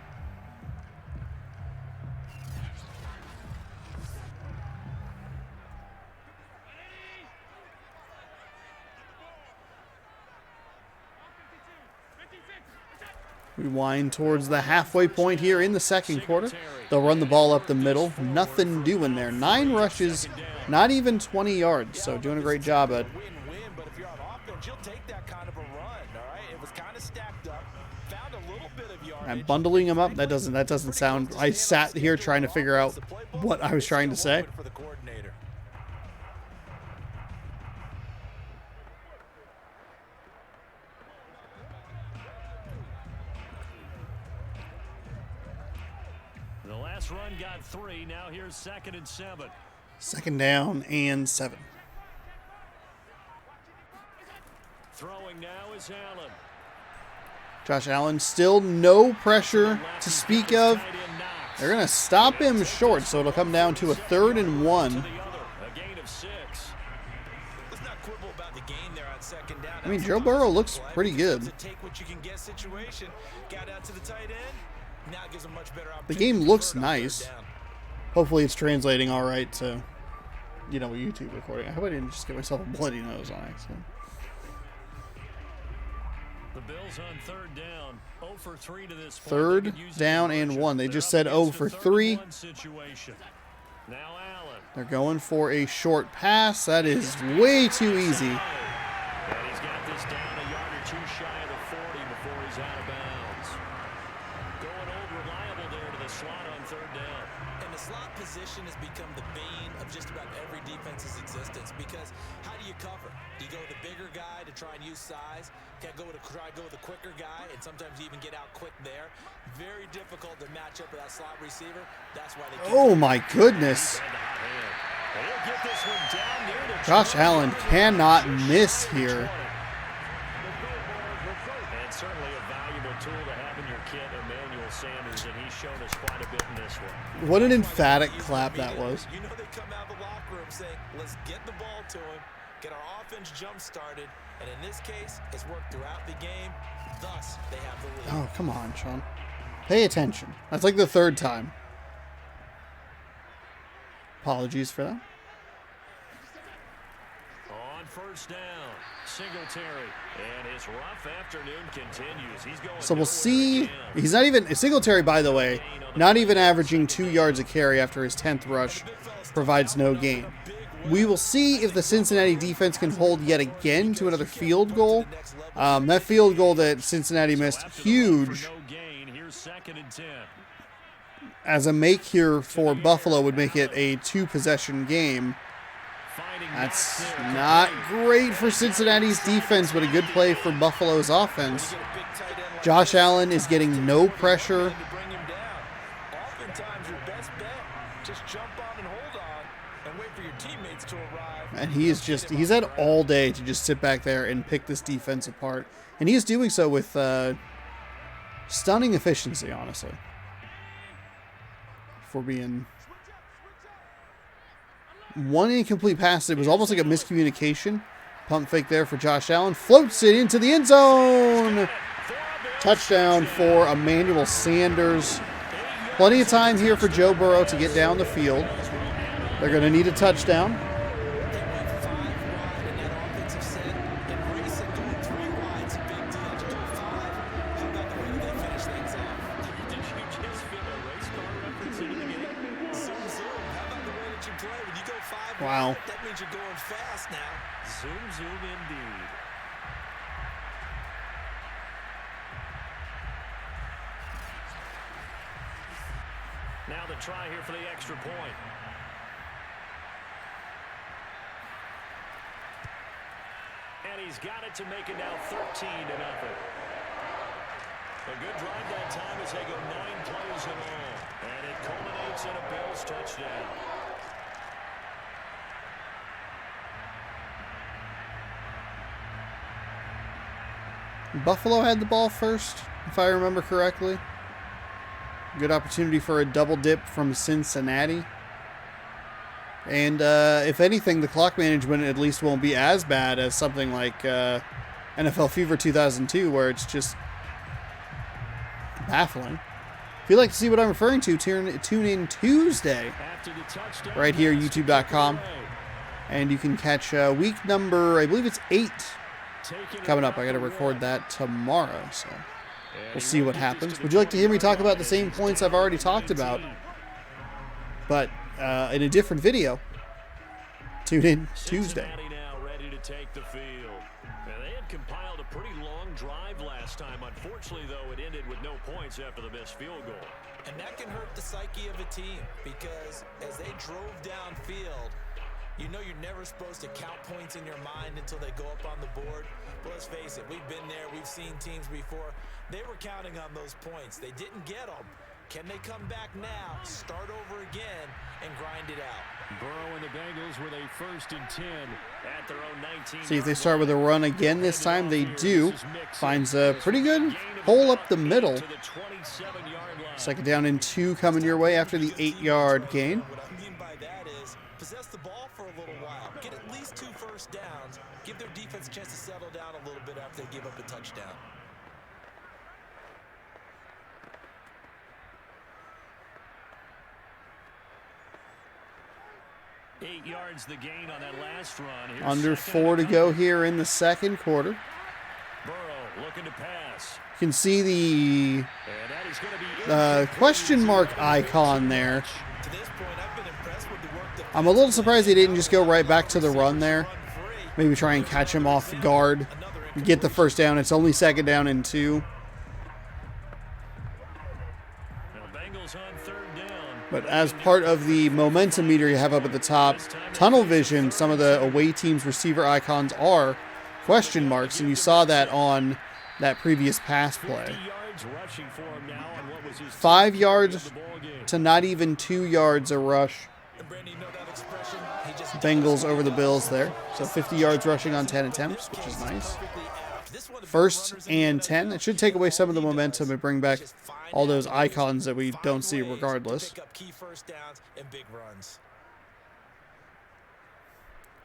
A: We wind towards the halfway point here in the second quarter. They'll run the ball up the middle. Nothing doing there. 9 rushes, not even 20 yards. So doing a great job at.
C: Win-win, but if you're on offense, you'll take that kind of a run, all right? It was kind of stacked up, found a little bit of yardage.
A: I'm bundling them up. That doesn't sound. I sat here trying to figure out what I was trying to say.
C: For the coordinator.
B: The last run got 3. Now here's 2nd and 7.
A: 2nd down and 7.
B: Throwing now is Allen.
A: Josh Allen, still no pressure to speak of. They're going to stop him short, so it'll come down to a 3rd and 1.
B: A gain of 6.
C: Let's not quibble about the gain there on 2nd down.
A: I mean, Joe Burrow looks pretty good.
C: It's a take what you can get situation. Got out to the tight end. Now it gives a much better
A: The
C: opportunity.
A: game looks nice. Hopefully it's translating all right to, a YouTube recording. I hope I didn't just get myself a bloody nose on accident.
B: The Bills on 3rd down. 0 for 3 to this point.
A: 3rd down and 1. They just said 0 for 3.
B: Now Allen.
A: They're going for a short pass. That is way too easy.
B: And he's got this down a yard or 2 shy of the 40 before he's out of bounds. Going old reliable there to the slot on 3rd down.
C: And the slot position has become the bane of just about every defense's existence because how do you cover? Do you go with a bigger guy to try and use size? Can I try to go with a quicker guy and sometimes you even get out quick there? Very difficult to match up with that slot receiver. That's why they
A: Oh my goodness.
B: He'll get this one down near the
A: Josh Allen cannot miss here.
B: And certainly a valuable tool to have in your kit, Emmanuel Sanders, and he's shown us quite a bit in this one.
A: What an emphatic clap that was.
C: You know they come out of the locker room saying, let's get the ball to him, get our offense jump started, and in this case, it's worked throughout the game. Thus, they have the lead.
A: Oh, come on, Sean. Pay attention. That's like the 3rd time. Apologies for that.
B: On 1st down, Singletary, and his rough afternoon continues. He's going.
A: So we'll see. He's not even Singletary, by the way, not even averaging 2 yards a carry after his 10th rush provides no gain. We will see if the Cincinnati defense can hold yet again to another field goal. That field goal that Cincinnati missed, huge. As a make here for Buffalo would make it a 2-possession game. That's not great for Cincinnati's defense, but a good play for Buffalo's offense. Josh Allen is getting no pressure.
C: Oftentimes, your best bet, just jump on and hold on and wait for your teammates to arrive.
A: And he's had all day to just sit back there and pick this defense apart. And he is doing so with stunning efficiency, honestly. For being one incomplete pass, it was almost like a miscommunication. Pump fake there for Josh Allen. Floats it into the end zone. Touchdown for Emmanuel Sanders. Plenty of time here for Joe Burrow to get down the field. They're going to need a touchdown. Wow.
C: That means you're going fast now.
B: Zoom indeed. Now the try here for the extra point. And he's got it to make it now 13-0. A good drive that time as they go 9 plays in all. And it culminates in a Bills touchdown.
A: Buffalo had the ball first, if I remember correctly. Good opportunity for a double dip from Cincinnati. And if anything, the clock management at least won't be as bad as something like NFL Fever 2002, where it's just baffling. If you'd like to see what I'm referring to, tune in Tuesday right here, youtube.com. And you can catch week number, I believe it's 8, coming up. I got to record that tomorrow, so We'll see what happens. Would you like to hear me talk about the same points I've already talked about, but in a different video? Tune in Tuesday.
B: Now ready to take the field. They had compiled a pretty long drive last time. Unfortunately, though, it ended with no points after the missed field goal.
C: And that can hurt the psyche of a team because as they drove downfield, you know you're never supposed to count points in your mind until they go up on the board. But let's face it, we've been there. We've seen teams before. They were counting on those points. They didn't get them. Can they come back now, start over again, and grind it out?
B: Burrow and the Bengals with a 1st and 10 at their own 19.
A: See if they start with a run again this time. They do. Finds a pretty good hole up the middle. 2nd down and 2 coming your way after the 8-yard gain.
C: What I mean by that is possess the ball for a little while. Get at least 2 first downs. Give their defense a chance to settle down a little bit after they give up a touchdown.
B: Eight yards the gain on that last run. Here's
A: Under 4 to go here in the 2nd quarter.
B: Burrow looking to pass.
A: You can see the
B: And that is going to be
A: question mark icon there.
C: To this point, I've been impressed with the work that
A: I'm a little surprised he didn't just go right back to the run there. Maybe try and catch him off guard. Get the 1st down. It's only 2nd down and 2.
B: Now Bengals on 3rd down.
A: But as part of the momentum meter you have up at the top, tunnel vision, some of the away team's receiver icons are question marks, and you saw that on that previous pass play.
B: 50 yards rushing for him now on what was his
A: 5 yards
B: of the ball game.
A: to not even 2 yards a rush.
C: And Brandon, you know that expression? He just
A: Bengals over the Bills there. So 50 yards rushing on 10 attempts, which is nice. 1st and 10. It should take away some of the momentum and bring back all those icons that we don't see regardless.
C: Pick up key first downs and big runs.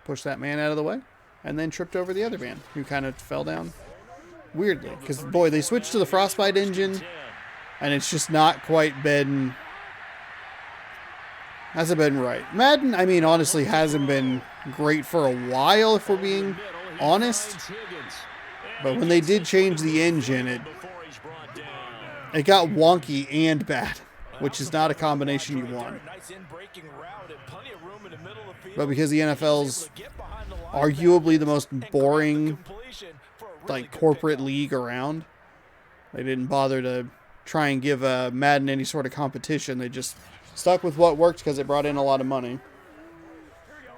A: Push that man out of the way, and then tripped over the other man, who kind of fell down weirdly. Because, boy, they switched to the Frostbite engine, and it's just not quite been... hasn't been right. Madden, I mean, honestly, hasn't been great for a while, if we're being honest. But when they did change the engine, it got wonky and bad, which is not a combination you want. But because the NFL's arguably the most boring, like, corporate league around, they didn't bother to try and give Madden any sort of competition. They just stuck with what worked because it brought in a lot of money,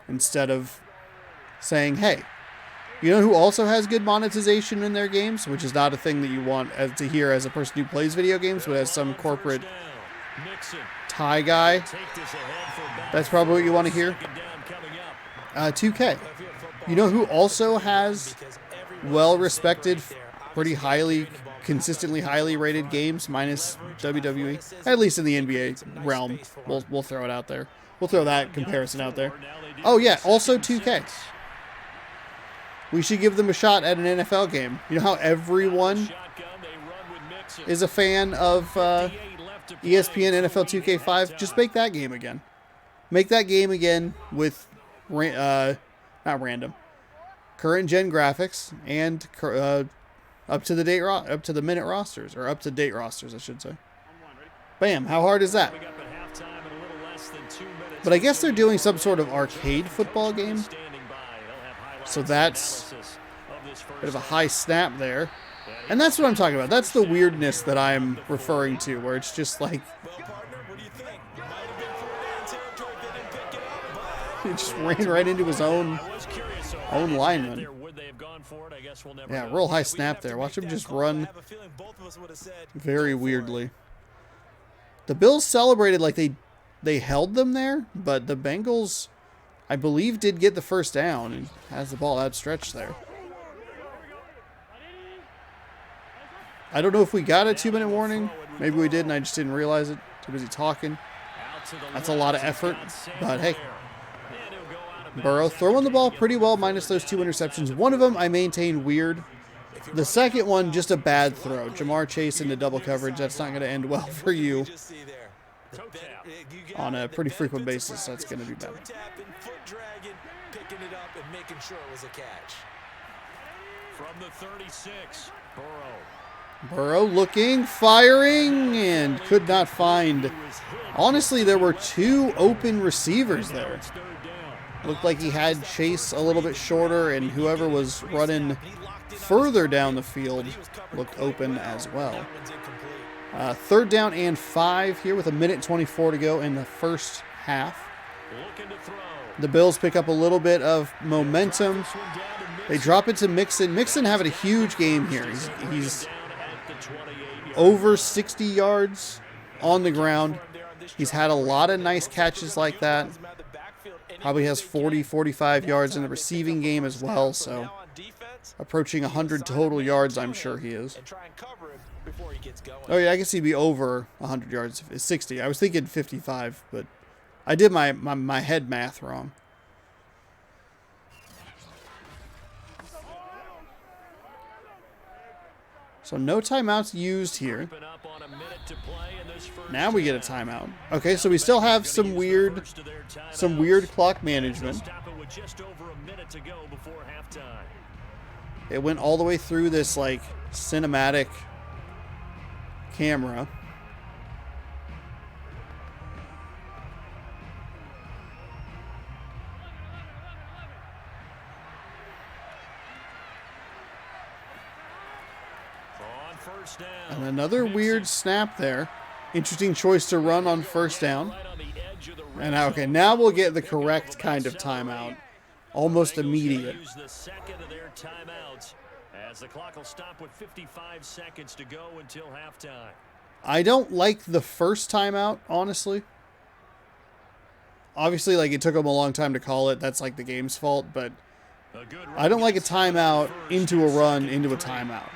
A: instead of saying, hey, you know who also has good monetization in their games, which is not a thing that you want to hear as a person who plays video games, but as some corporate tie guy. That's probably what you want to hear. 2K. You know who also has well-respected, pretty highly, consistently highly rated games, minus WWE, at least in the NBA realm. We'll throw it out there. We'll throw that comparison out there. Oh yeah, also 2K. We should give them a shot at an NFL game. You know how everyone is a fan of ESPN NFL 2K5? Just make that game again. Make that game again with not random, current gen graphics and up to the minute rosters, or up to date rosters, I should say. Bam! How hard is that? But I guess they're doing some sort of arcade football game. So that's a bit of a high snap there. And that's what I'm talking about. That's the weirdness that I'm referring to, where it's just like... he just ran right into his own lineman. Yeah, real high snap there. Watch him just run very weirdly. The Bills celebrated like they held them there, but the Bengals... I believe did get the 1st down and has the ball outstretched there. I don't know if we got a 2-minute warning. Maybe we did and I just didn't realize it. Too busy talking. That's a lot of effort. But hey, Burrow throwing the ball pretty well minus those 2 interceptions. One of them I maintain weird. The second one, just a bad throw. Jamar Chase into double coverage. That's not going to end well for you. On a pretty frequent basis, that's going to be bad.
C: Picking it up and making sure it was a catch.
B: From the 36, Burrow.
A: Burrow looking, firing, and could not find. Honestly, there were two open receivers there. Looked like he had Chase a little bit shorter, and whoever was running further down the field looked open as well. 3rd down and 5 here with 1:24 to go in the first half. The Bills pick up a little bit of momentum. They drop it to Mixon. Mixon having a huge game here. He's over 60 yards on the ground. He's had a lot of nice catches like that. Probably has 40, 45 yards in the receiving game as well. So approaching 100 total yards, I'm sure he is. Oh yeah, I guess he'd be over 100 yards. It's 60. I was thinking 55, but I did my head math wrong. So no timeouts used here. Now we get a timeout. Okay, so we still have some weird clock management. It went all the way through this like cinematic camera. And another weird snap there. Interesting choice to run on 1st down. And okay, now we'll get the correct kind of timeout. Almost immediate.
D: As the clock will stop with 55 seconds to go until halftime.
A: I don't like the first timeout, honestly. Obviously, like, it took them a long time to call it. That's like the game's fault, but I don't like a timeout into a run into a timeout.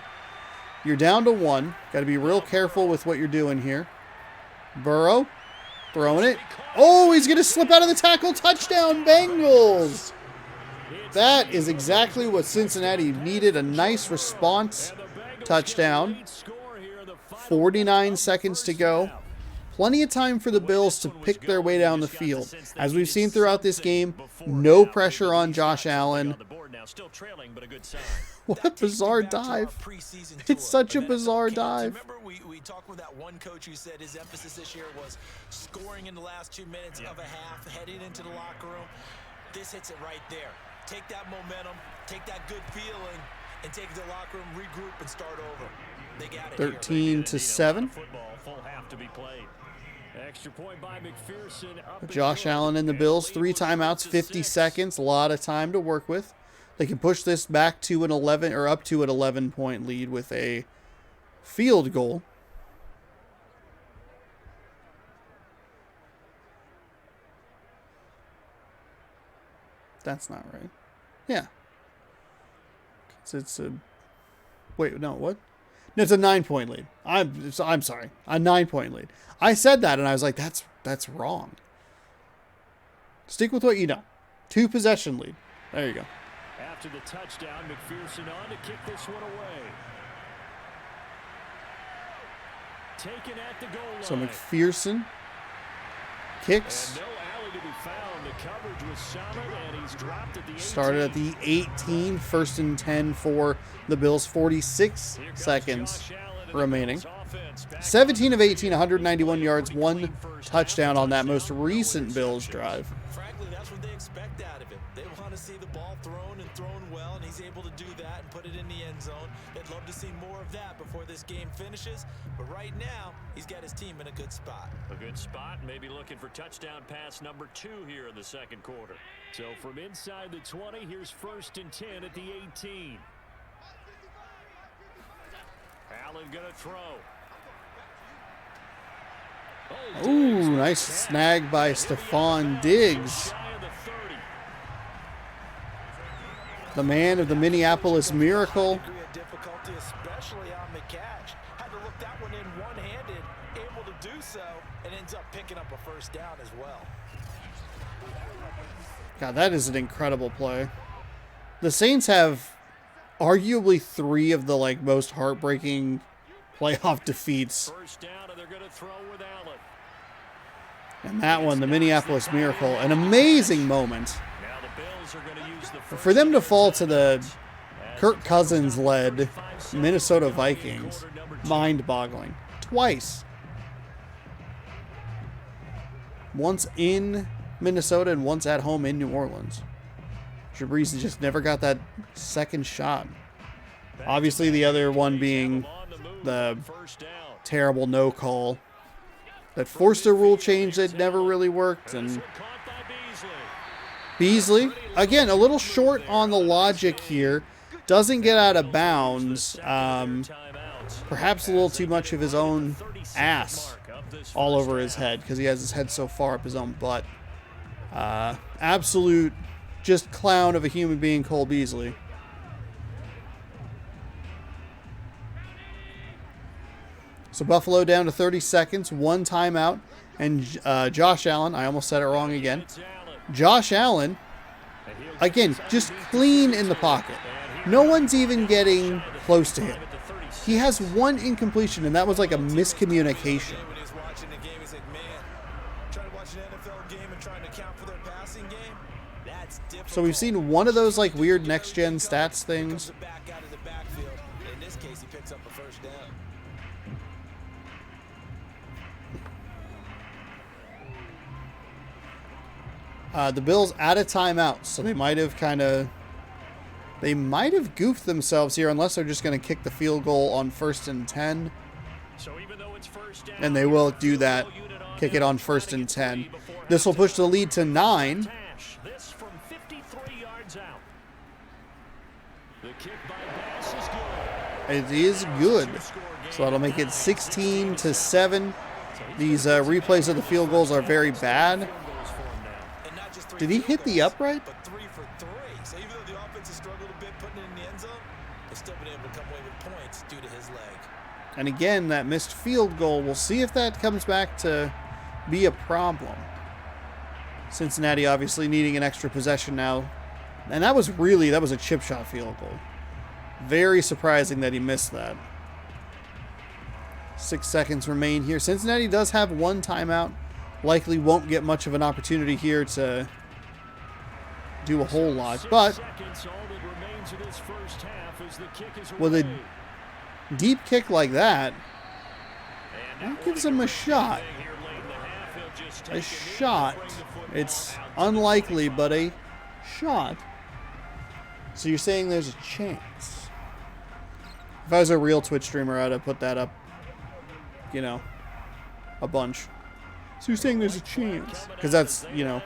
A: You're down to 1. Got to be real careful with what you're doing here. Burrow throwing it. Oh, he's going to slip out of the tackle. Touchdown, Bengals. That is exactly what Cincinnati needed. A nice response. Touchdown. 49 seconds to go. Plenty of time for the Bills to pick their way down the field. As we've seen throughout this game, no pressure on Josh Allen. What a bizarre dive. It's such a bizarre dive.
C: Remember we talked with that one coach who said his emphasis this year was scoring in the last 2 minutes of a half, heading into the locker room. This hits it right there. Take that momentum, take that good feeling, and take it to the locker room, regroup, and start over. They got it
A: 13-7.
D: Extra point by McPherson.
A: Josh Allen and the Bills, 3 timeouts, 50 seconds, a lot of time to work with. They can push this back to an 11 or up to an 11-point lead with a field goal. That's not right. Yeah. It's a... Wait, no, what? No, it's a 9-point lead. I'm sorry. A 9-point lead. I said that, and I was like, that's wrong. Stick with what you know. 2 possession lead. There you go.
D: After the touchdown, McPherson on to kick this one away. Taken at the goal line.
A: So McPherson kicks.
D: And no alley to be found. The coverage was solid, and he's dropped at the 18.
A: Started at the 18, 1st and 10 for the Bills. 46 seconds remaining. 17 of 18, 191 yards, 1 touchdown on that most recent Bills drive.
C: Frankly, that's what they expect out of him. They want to see the ball thrown and thrown well, and he's able to do that and put it in the end zone. They'd love to see more of that before this game finishes, but right now, he's got his team in a good spot.
D: A good spot, maybe looking for touchdown pass number 2 here in the second quarter. So from inside the 20, here's 1st and 10 at the 18. Allen gonna throw.
A: Ooh, nice snag by Stephon Diggs. The man of the Minneapolis Miracle.
C: Difficulty, especially on the catch. Had to look that one in one-handed, able to do so, and ends up picking up a 1st down as well.
A: God, that is an incredible play. The Saints have arguably 3 of the most heartbreaking playoff defeats.
D: 1st down, and they're going to throw with Allen.
A: And that one, the Minneapolis Miracle, an amazing moment.
D: Now the Bills are going to use the
A: For them to fall to the Kirk Cousins led Minnesota Vikings. Mind-boggling. Twice. Once in Minnesota and once at home in New Orleans. Drew Brees just never got that second shot. Obviously, the other one being the terrible no call that forced a rule change that never really worked. And Beasley, again, a little short on the logic here. Doesn't get out of bounds. Perhaps a little too much of his own ass all over his head because he has his head so far up his own butt. Absolute just clown of a human being, Cole Beasley. So Buffalo down to 30 seconds, one timeout, and Josh Allen, I almost said it wrong again. Josh Allen, again, just clean in the pocket. No one's even getting close to him. He has one incompletion, and that was like a miscommunication. So we've seen one of those like weird next-gen stats things. The Bills out of timeout, so they might have goofed themselves here, unless they're just going to kick the field goal on 1st and 10. And they will do that, kick it on 1st and 10. This will push the lead to 9. It is good. So that'll make it 16-7. These replays of the field goals are very bad. Did he hit the upright?
C: But 3 for 3. So even though the offense has struggled a bit putting it in the end zone, they've still been able to come away with points due to his leg.
A: And again, that missed field goal. We'll see if that comes back to be a problem. Cincinnati obviously needing an extra possession now. And that was a chip shot field goal. Very surprising that he missed that. 6 seconds remain here. Cincinnati does have one timeout. Likely won't get much of an opportunity here to do a whole lot. But with a deep kick like that, that gives him a shot. A shot. It's unlikely, but a shot. So you're saying there's a chance. If I was a real Twitch streamer, I'd have put that up, you know, a bunch. So you're saying there's a chance. Because that's, you know,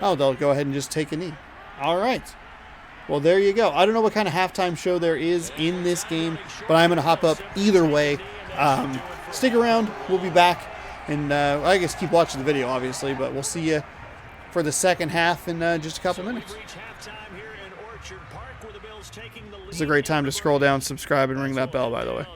A: oh, they'll go ahead and just take a knee. All right. Well, there you go. I don't know what kind of halftime show there is in this game, but I'm going to hop up either way. Stick around. We'll be back. And I guess keep watching the video, obviously, but we'll see you for the second half in just a couple minutes. This is a great time to scroll down, subscribe, and ring that bell, by the way.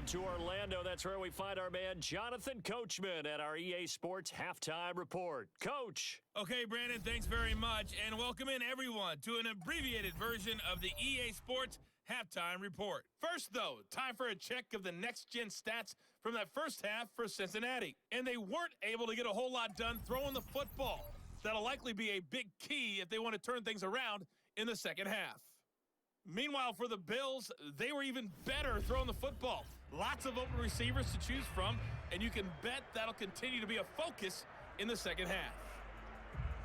D: That's where we find our man Jonathan Coachman at our EA Sports Halftime Report. Coach.
E: Okay, Brandon, thanks very much, and welcome in everyone to an abbreviated version of the EA Sports Halftime Report. First, though, time for a check of the next-gen stats from that first half for Cincinnati. And they weren't able to get a whole lot done throwing the football. That'll likely be a big key if they want to turn things around in the second half. Meanwhile, for the Bills, they were even better throwing the football. Lots of open receivers to choose from, and you can bet that'll continue to be a focus in the second half.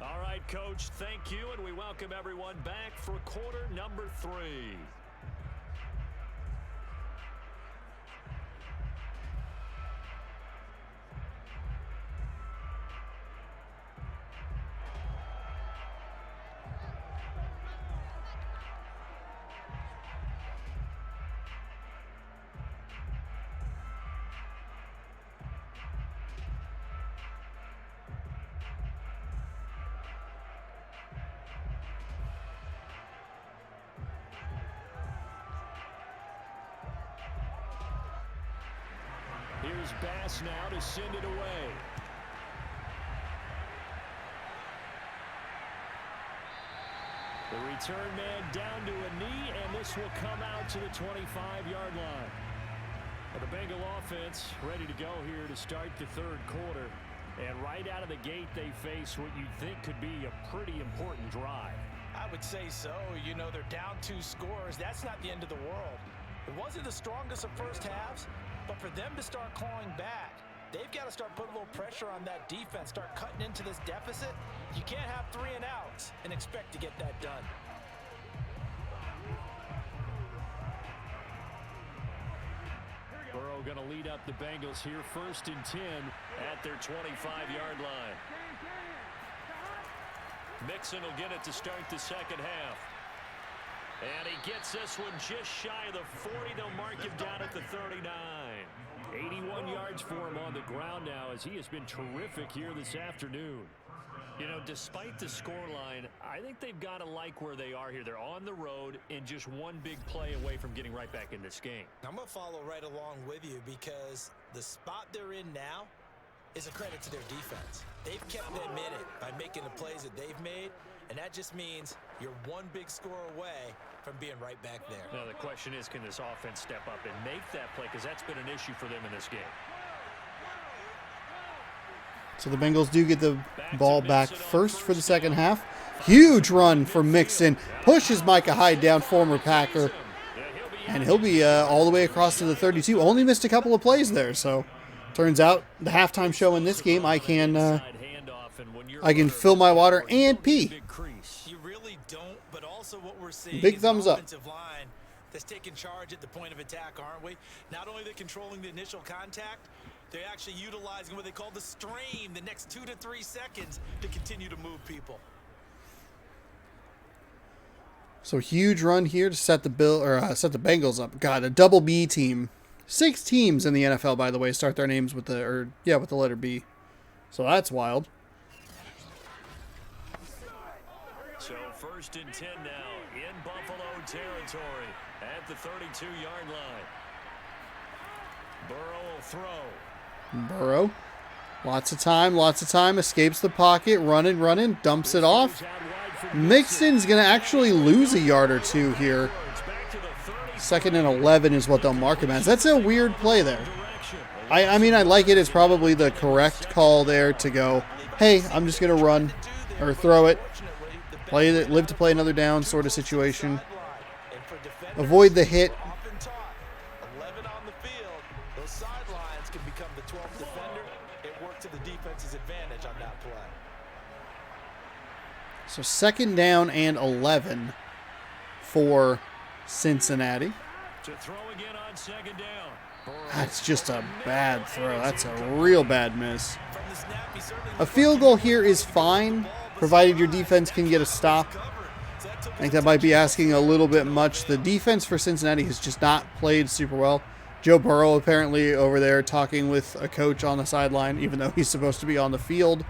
D: All right, Coach, thank you, and we welcome everyone back for quarter number 3. Here's Bass now to send it away. The return man down to a knee, and this will come out to the 25-yard line. The Bengal offense ready to go here to start the third quarter. And right out of the gate, they face what you'd think could be a pretty important drive.
C: I would say so. You know, they're down 2 scores. That's not the end of the world. It wasn't the strongest of first halves, but for them to start clawing back, they've got to start putting a little pressure on that defense, start cutting into this deficit. You can't have 3 and outs and expect to get that done.
D: Burrow going to lead up the Bengals here, 1st and 10 at their 25-yard line. Mixon will get it to start the second half. And he gets this one just shy of the 40. They'll mark him down at the 39. 81 yards for him on the ground now as he has been terrific here this afternoon. You know, despite the scoreline, I think they've got to like where they are here. They're on the road and just one big play away from getting right back in this game.
C: I'm going to follow right along with you because the spot they're in now is a credit to their defense. They've kept them in it by making the plays that they've made, and that just means you're one big score away from being right back there.
D: Now the question is, can this offense step up and make that play? Because that's been an issue for them in this game.
A: So the Bengals do get the ball back first for the second half. Huge run from Mixon. Pushes Micah Hyde down, former Packer. And he'll be all the way across to the 32. Only missed a couple of plays there. So turns out the halftime show in this game, I can fill my water and pee.
C: You really don't, but also what we're seeing
A: Big
C: is
A: thumbs
C: an
A: up.
C: offensive line that's taking charge at the point of attack, aren't we? Not only are they controlling the initial contact, they're actually utilizing what they call the strain, the next 2 to 3 seconds to continue to move people.
A: So huge run here to set the Bengals up. God, a double B team. 6 teams in the NFL, by the way, start their names with the letter B. So that's wild.
D: So 1st and 10 now in Buffalo territory at the 32-yard line. Burrow will throw.
A: Burrow. Lots of time. Escapes the pocket. Running. Dumps it off. Mixon's going to actually lose a yard or 2 here. 2nd and 11 is what they'll mark him as. That's a weird play there. I mean, I like it. It's probably the correct call there to go, hey, I'm just going to run or throw it. Live to play another down sort of situation. Avoid the hit. So 2nd down and 11 for Cincinnati.
D: To throw again on 2nd down.
A: That's just a bad throw. That's a real bad miss. A field goal here is fine, provided your defense can get a stop. I think that might be asking a little bit much. The defense for Cincinnati has just not played super well. Joe Burrow apparently over there talking with a coach on the sideline, even though he's supposed to be on the field.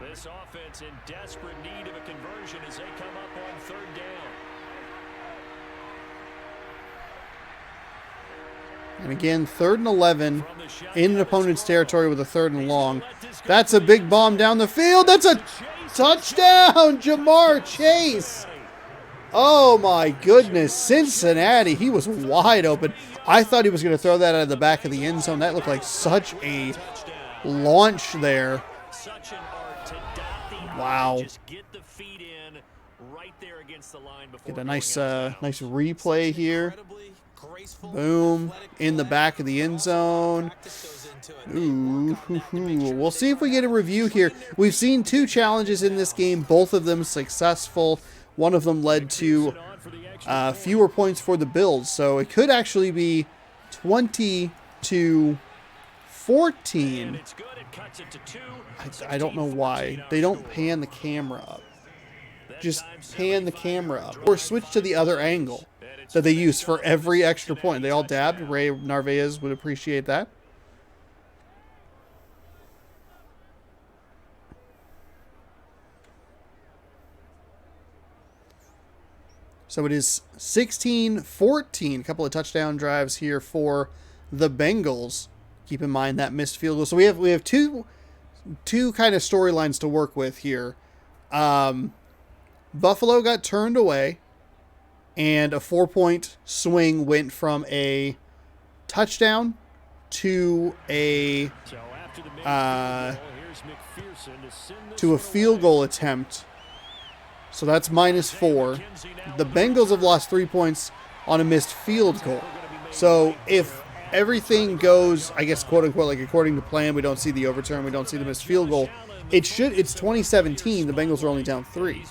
D: This offense in desperate need of a conversion as they come up on 3rd down.
A: And again, 3rd and 11 in an opponent's territory with a 3rd and long. That's a big bomb down the field. That's a touchdown, Jamar Chase. Oh my goodness, Cincinnati. He was wide open. I thought he was going to throw that out of the back of the end zone. That looked like such a launch there. Wow. Get a nice replay here. Boom. In the back of the end zone. Ooh. We'll see if we get a review here. We've seen 2 challenges in this game, both of them successful. One of them led to fewer points for the Bills, so it could actually be 20-14. I don't know why. They don't pan the camera up. Just pan the camera up. Or switch to the other angle that they use for every extra point. They all dabbed. Ray Narvaez would appreciate that. So it is 16-14. A couple of touchdown drives here for the Bengals. Keep in mind that missed field goal. So we have two kind of storylines to work with here. Buffalo got turned away, and a 4-point swing went from a touchdown to a field goal attempt. So that's -4. The Bengals have lost 3 points on a missed field goal. So if everything goes, I guess, quote unquote, like according to plan, we don't see the overturn, we don't see the missed field goal. It's 2017. The Bengals are only down 3.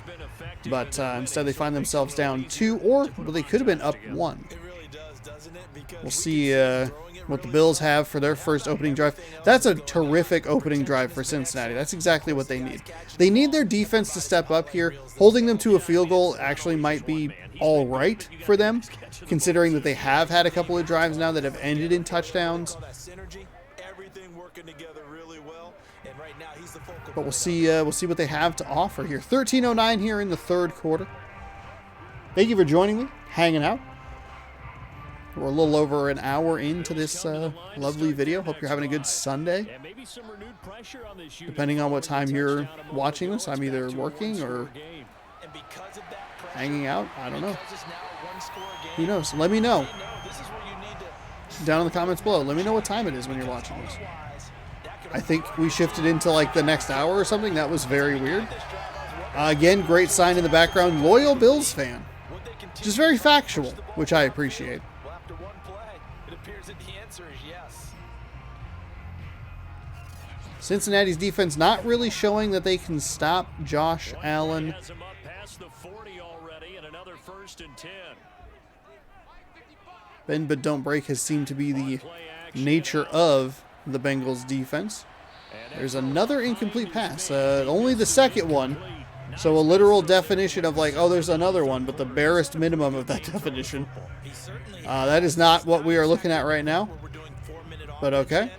A: But instead they find themselves down 2, or well, they could have been up 1. We'll see what the Bills have for their first opening drive. That's a terrific opening drive for Cincinnati. That's exactly what they need. They need their defense to step up here. Holding them to a field goal actually might be all right for them, considering that they have had a couple of drives now that have ended in touchdowns. But we'll see what they have to offer here. 13:09 here in the third quarter. Thank you for joining me, hanging out. We're a little over an hour into this lovely video. Hope you're having a good Sunday. Depending on what time you're watching this, I'm either working or hanging out. I don't know. Who knows? Let me know down in the comments below. Let me know what time it is when you're watching this. I think we shifted into like the next hour or something. That was very weird. Again, great sign in the background. Loyal Bills fan. Just very factual, which I appreciate. Cincinnati's defense not really showing that they can stop Josh Allen. Bend but don't break has seemed to be the nature of the Bengals defense. There's another incomplete pass, only the second one. So a literal definition of like, oh, there's another one, but the barest minimum of that definition. That is not what we are looking at right now. But okay.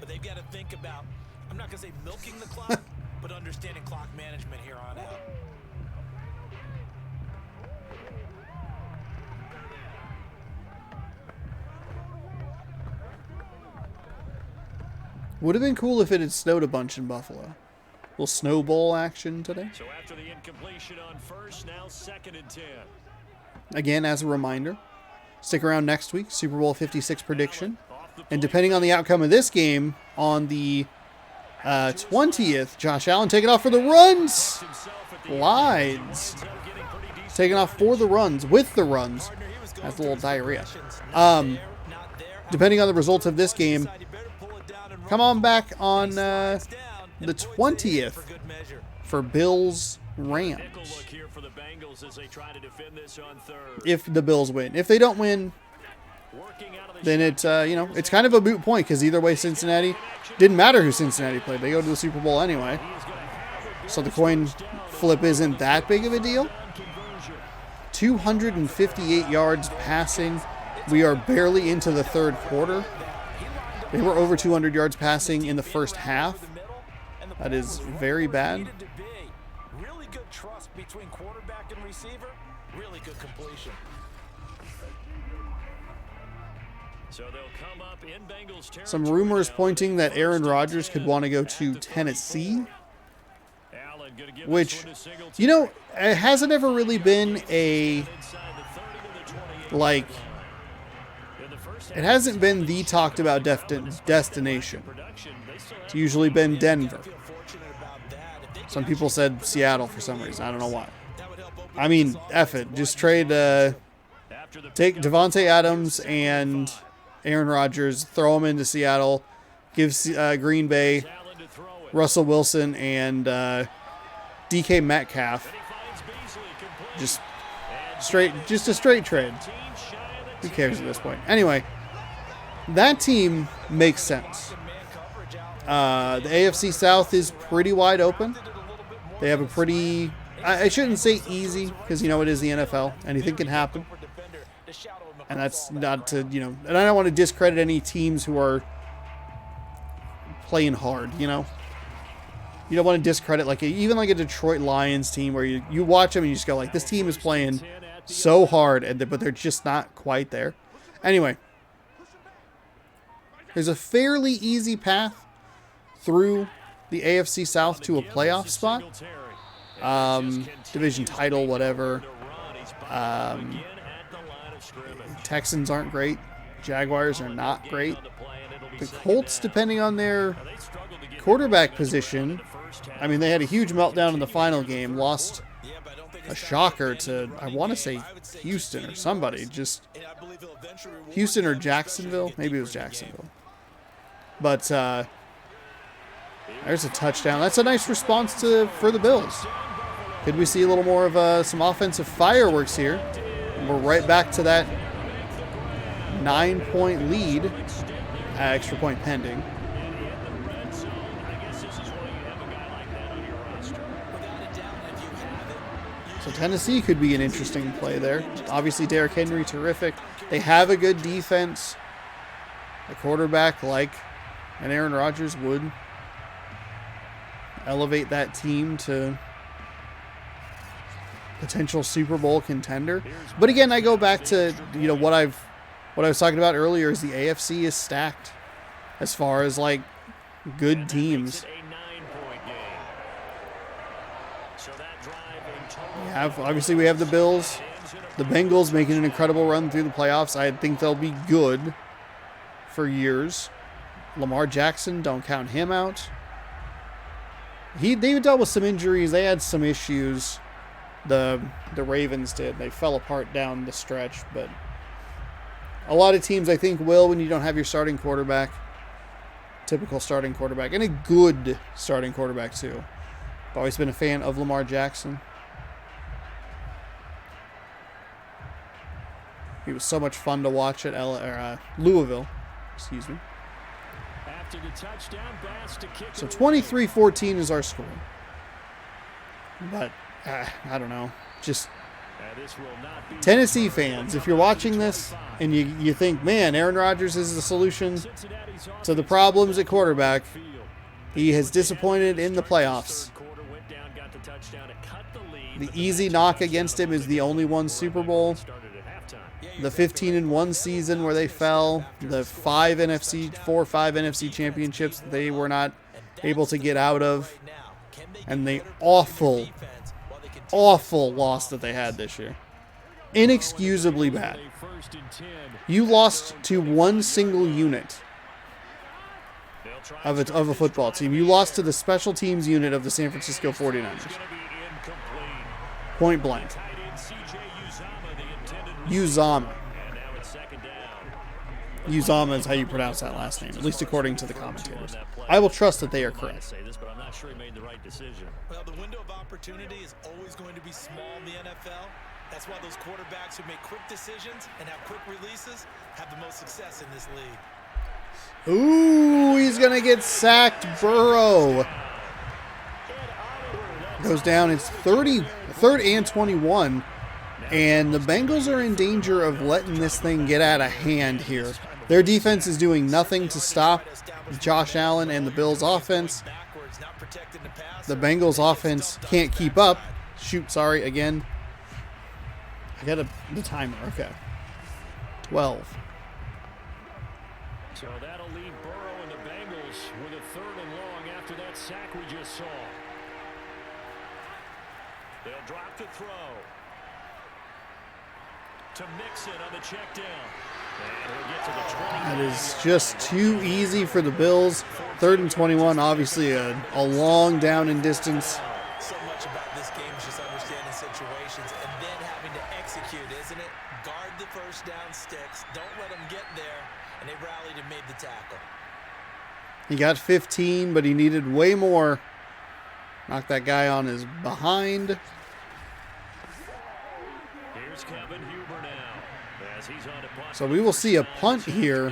C: But they've got to think about, I'm not going to say milking the clock, but understanding clock management here on out.
A: Would have been cool if it had snowed a bunch in Buffalo. Little snowball action today.
D: So after the incompletion on first, now 2nd and 10.
A: Again, as a reminder, stick around next week, Super Bowl 56 prediction. And depending on the outcome of this game, on the 20th, Josh Allen taking off for the runs. Slides. Taking off for the runs, with the runs. That's a little diarrhea. Depending on the results of this game, come on back on the 20th for Bills Rams. If the Bills win. If they don't win, then it's it's kind of a moot point, because either way, Cincinnati didn't matter who Cincinnati played. They go to the Super Bowl anyway. So the coin flip isn't that big of a deal. 258 yards passing. We are barely into the third quarter. They were over 200 yards passing in the first half. That is very bad.
C: Really good trust between quarterback and receiver. Really good completion.
D: So they'll come up in Bengals territory.
A: Some rumors pointing that Aaron Rodgers could want to go to Tennessee, which, you know, it hasn't ever really been a, like, it hasn't been the talked about destination. It's usually been Denver. Some people said Seattle for some reason. I don't know why. I mean, F it. Just trade, take Devontae Adams and Aaron Rodgers, throw them into Seattle, give Green Bay Russell Wilson and DK Metcalf. Just a straight trade. Who cares at this point? Anyway, that team makes sense. The AFC South is pretty wide open. They have a pretty, I shouldn't say easy, because, you know, it is the NFL. Anything can happen. And that's not to, you know, and I don't want to discredit any teams who are playing hard, you know. You don't want to discredit, like, even like a Detroit Lions team where you watch them and you just go, like, this team is playing so hard, but they're just not quite there. Anyway, there's a fairly easy path through the AFC South to a playoff spot. Division title, whatever. Texans aren't great. Jaguars are not great. The Colts, depending on their quarterback position, I mean, they had a huge meltdown in the final game, lost a shocker to, I want to say, Houston or somebody. Just Houston or Jacksonville. Maybe it was Jacksonville. But there's a touchdown. That's a nice response for the Bills. Could we see a little more of some offensive fireworks here? And we're right back to that 9-point lead. Extra point pending. So Tennessee could be an interesting play there. Obviously, Derrick Henry, terrific. They have a good defense. A quarterback like an Aaron Rodgers would elevate that team to potential Super Bowl contender. But again, I go back to what I was talking about earlier is the AFC is stacked as far as like good teams. Obviously we have the Bills, the Bengals making an incredible run through the playoffs. I think they'll be good for years. Lamar Jackson, don't count him out. They dealt with some injuries. They had some issues. The Ravens did. They fell apart down the stretch, but a lot of teams I think will when you don't have your starting quarterback. Typical starting quarterback. And a good starting quarterback too. I've always been a fan of Lamar Jackson. He was so much fun to watch at Louisville. Excuse me.
D: After the touchdown pass to kick.
A: So 23-14 is our score. But I don't know. Just Tennessee fans, if you're watching this and you think, man, Aaron Rodgers is the solution to the problems at quarterback, he has disappointed in the playoffs. The easy knock against him is the only one Super Bowl. The 15-1 season where they fell, the 4 or 5 NFC championships they were not able to get out of, and the awful loss that they had this year. Inexcusably bad. You lost to one single unit of a football team. You lost to the special teams unit of the San Francisco 49ers. Point blank. Uzama. Uzama is how you pronounce that last name, at least according to the commentators. I will trust that they are correct.
C: Well, the window of opportunity is always going to be small in the NFL. That's why those quarterbacks who make quick decisions and have quick releases have the most success in this league.
A: Ooh, he's going to get sacked. Burrow goes down. It's 3rd and 21. And the Bengals are in danger of letting this thing get out of hand here. Their defense is doing nothing to stop Josh Allen and the Bills' offense. The Bengals' offense can't keep up. Again. I got the timer. Okay. 12.
D: So that'll leave Burrow and the Bengals with a 3rd and long after that sack we just saw. They'll drop to throw. To Mixon on the check down. And he'll get to the 20.
A: That is just too easy for the Bills. 3rd and 21, obviously a long down in distance.
C: So much about this game is just understanding situations and then having to execute, isn't it? Guard the first down sticks. Don't let them get there. And they rallied and made the tackle.
A: He got 15, but he needed way more. Knocked that guy on his behind.
D: Here's Kevin Huber now, as he's on a punt.
A: So we will see a punt here.
D: A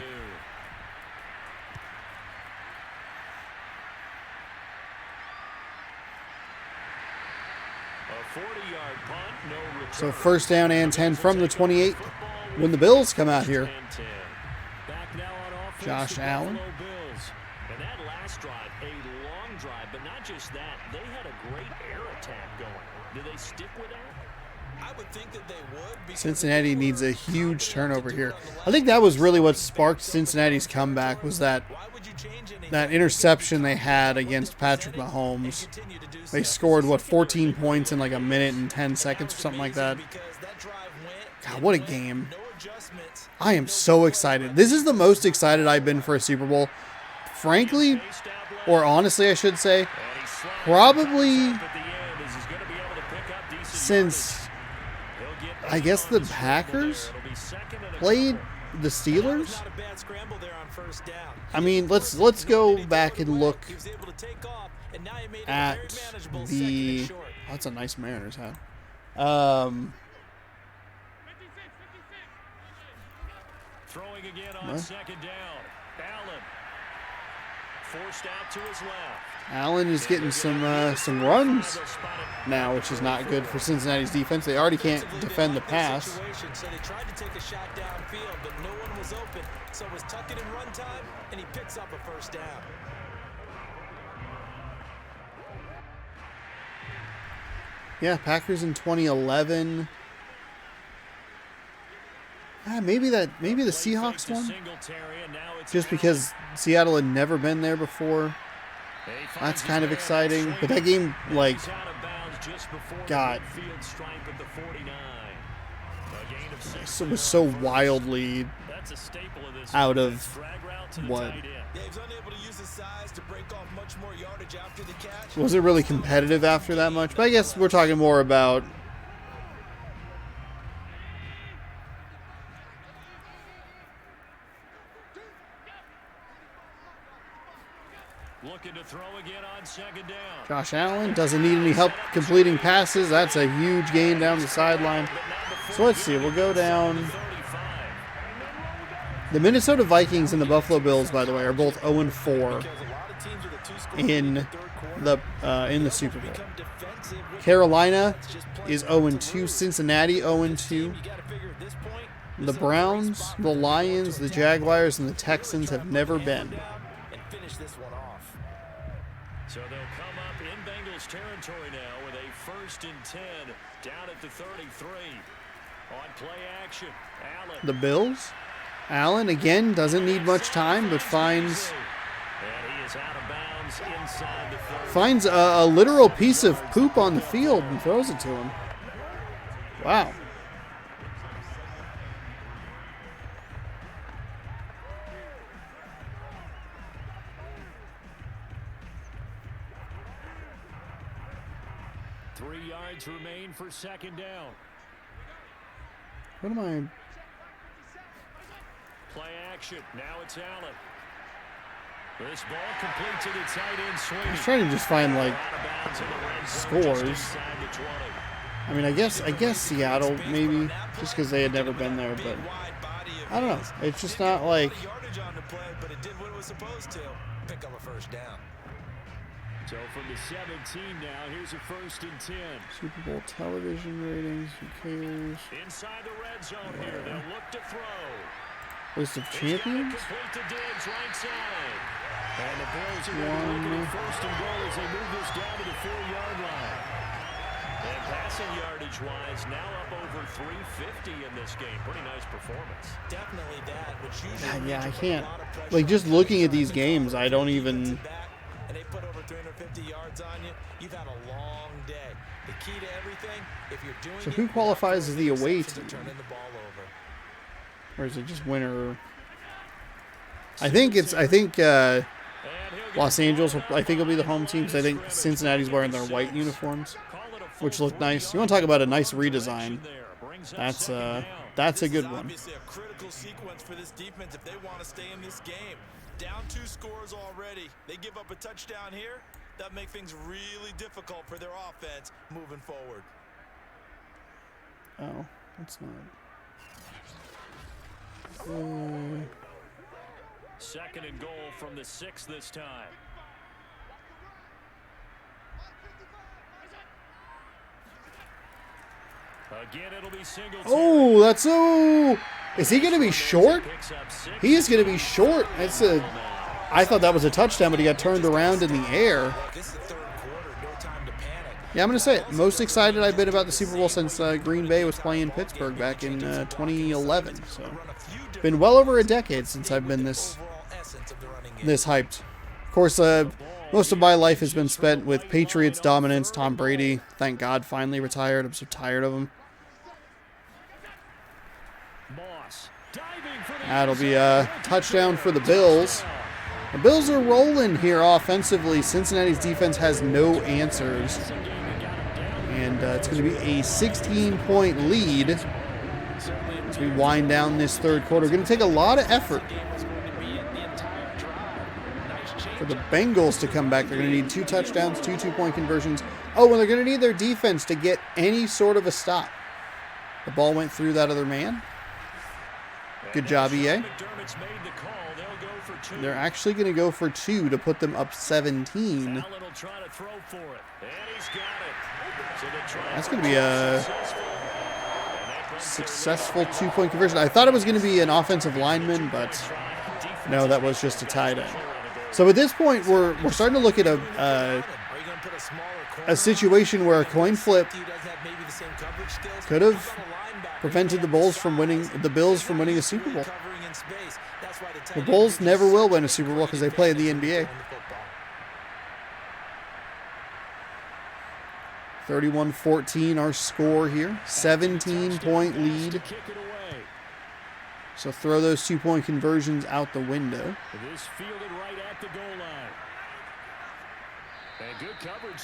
D: 40-yard punt, no return.
A: So 1st down and 10 from the 28 when the Bills come out here.
D: Back now on offense,
A: Josh
D: the
A: Allen.
D: Buffalo Bills. And that last drive, a long drive, but not just that. They had a great air attack going. Do they stick with that?
C: I would think that they would.
A: Cincinnati needs a huge turnover here. I think that was really what sparked Cincinnati's comeback, was that interception they had against Patrick Mahomes. They scored, 14 points in like a minute and 10 seconds or something like that. God, what a game. I am so excited. This is the most excited I've been for a Super Bowl. Frankly, or honestly, I should say, probably since, I guess, the Packers played the Steelers. I mean, let's go back and look at the... Oh, that's a nice Mariners hat.
D: Throwing again on second down. Allen forced out to his left.
A: Allen is getting some runs now, which is not good for Cincinnati's defense. They already can't defend the pass.
C: So they tried to take a shot downfield, but no one was open. So it was tuck it in run time, and he picks up a first down.
A: Yeah, Packers in 2011. Maybe the Seahawks won. Just because Seattle had never been there before. That's kind of exciting. But that game, like, got... It was so wildly out of what... Was it really competitive after that much? But I guess we're talking more about...
D: Looking to throw again on second down.
A: Josh Allen doesn't need any help completing passes. That's a huge gain down the sideline. So let's see. We'll go down. The Minnesota Vikings and the Buffalo Bills, by the way, are both 0-4 in the Super Bowl. Carolina is 0-2. Cincinnati 0-2. The Browns, the Lions, the Jaguars, and the Texans have never been.
D: So they'll come up in Bengals territory now with a 1st and 10 down at the 33. On play action, Allen.
A: The Bills? Allen, again, doesn't need much time, but finds a literal piece of poop on the field and throws it to him. Wow.
D: Remain for second down.
A: What am I?
D: Play action. Now it's Allen. This ball complete to the tight end swing.
A: I was trying to just find like scores. I mean, I guess Seattle maybe just because they had never been there, but I don't know. It's just not like.
C: But it did what it was supposed to. Pick up a first down.
D: So from the 17 now, here's a 1st and 10.
A: Super Bowl television ratings, who cares?
D: Inside the red zone here, they'll look to throw.
A: List of champions?
D: Complete to Diggs, right side. And the Bills are looking at 1st and goal as they move this down to the 4-yard line. And passing yardage-wise, now up over 350 in this game. Pretty nice performance.
C: Definitely that, which usually
A: yeah, I can't. Like, just looking at these games, I don't even...
C: And they put over 350 yards on you, you've had a long day. The key to everything, if you're doing
A: so who qualifies as the away team?
C: Turning the ball over.
A: Or is it just winner? I think Los Angeles will be the home team because I think Cincinnati's wearing their white uniforms, which look nice. You want to talk about a nice redesign? That's a good one.
C: Obviously a critical sequence for this defense if they want to stay in this game. Down 2 scores already. They give up a touchdown here. That make things really difficult for their offense moving forward.
A: Oh, that's not.
D: 2nd and goal from the 6 this time. Again, it'll be single.
A: Oh, that's so. Is he going to be short? He is going to be short. I thought that was a touchdown, but he got turned around in the air. Yeah, I'm going to say it. Most excited I've been about the Super Bowl since Green Bay was playing Pittsburgh back in 2011. So it's been well over a decade since I've been this hyped. Of course, most of my life has been spent with Patriots dominance. Tom Brady, thank God, finally retired. I'm so tired of him.
D: Moss diving
A: That'll be a touchdown for the Bills. The Bills are rolling here offensively. Cincinnati's defense has no answers. And it's going to be a 16-point lead as we wind down this third quarter. Going to take a lot of effort for the Bengals to come back. They're going to need 2 touchdowns, 2 two-point conversions. Oh, and they're going to need their defense to get any sort of a stop. The ball went through that other man. Good job, EA. They're actually going to go for 2 to put them up 17. That's going to be a successful 2-point conversion. I thought it was going to be an offensive lineman, but no, that was just a tight end. So at this point, we're starting to look at a situation where a coin flip could have prevented the Bills from winning a Super Bowl. The Bulls never will win a Super Bowl because they play in the NBA. 31-14 our score here. 17-point lead. So throw those 2-point conversions out the window.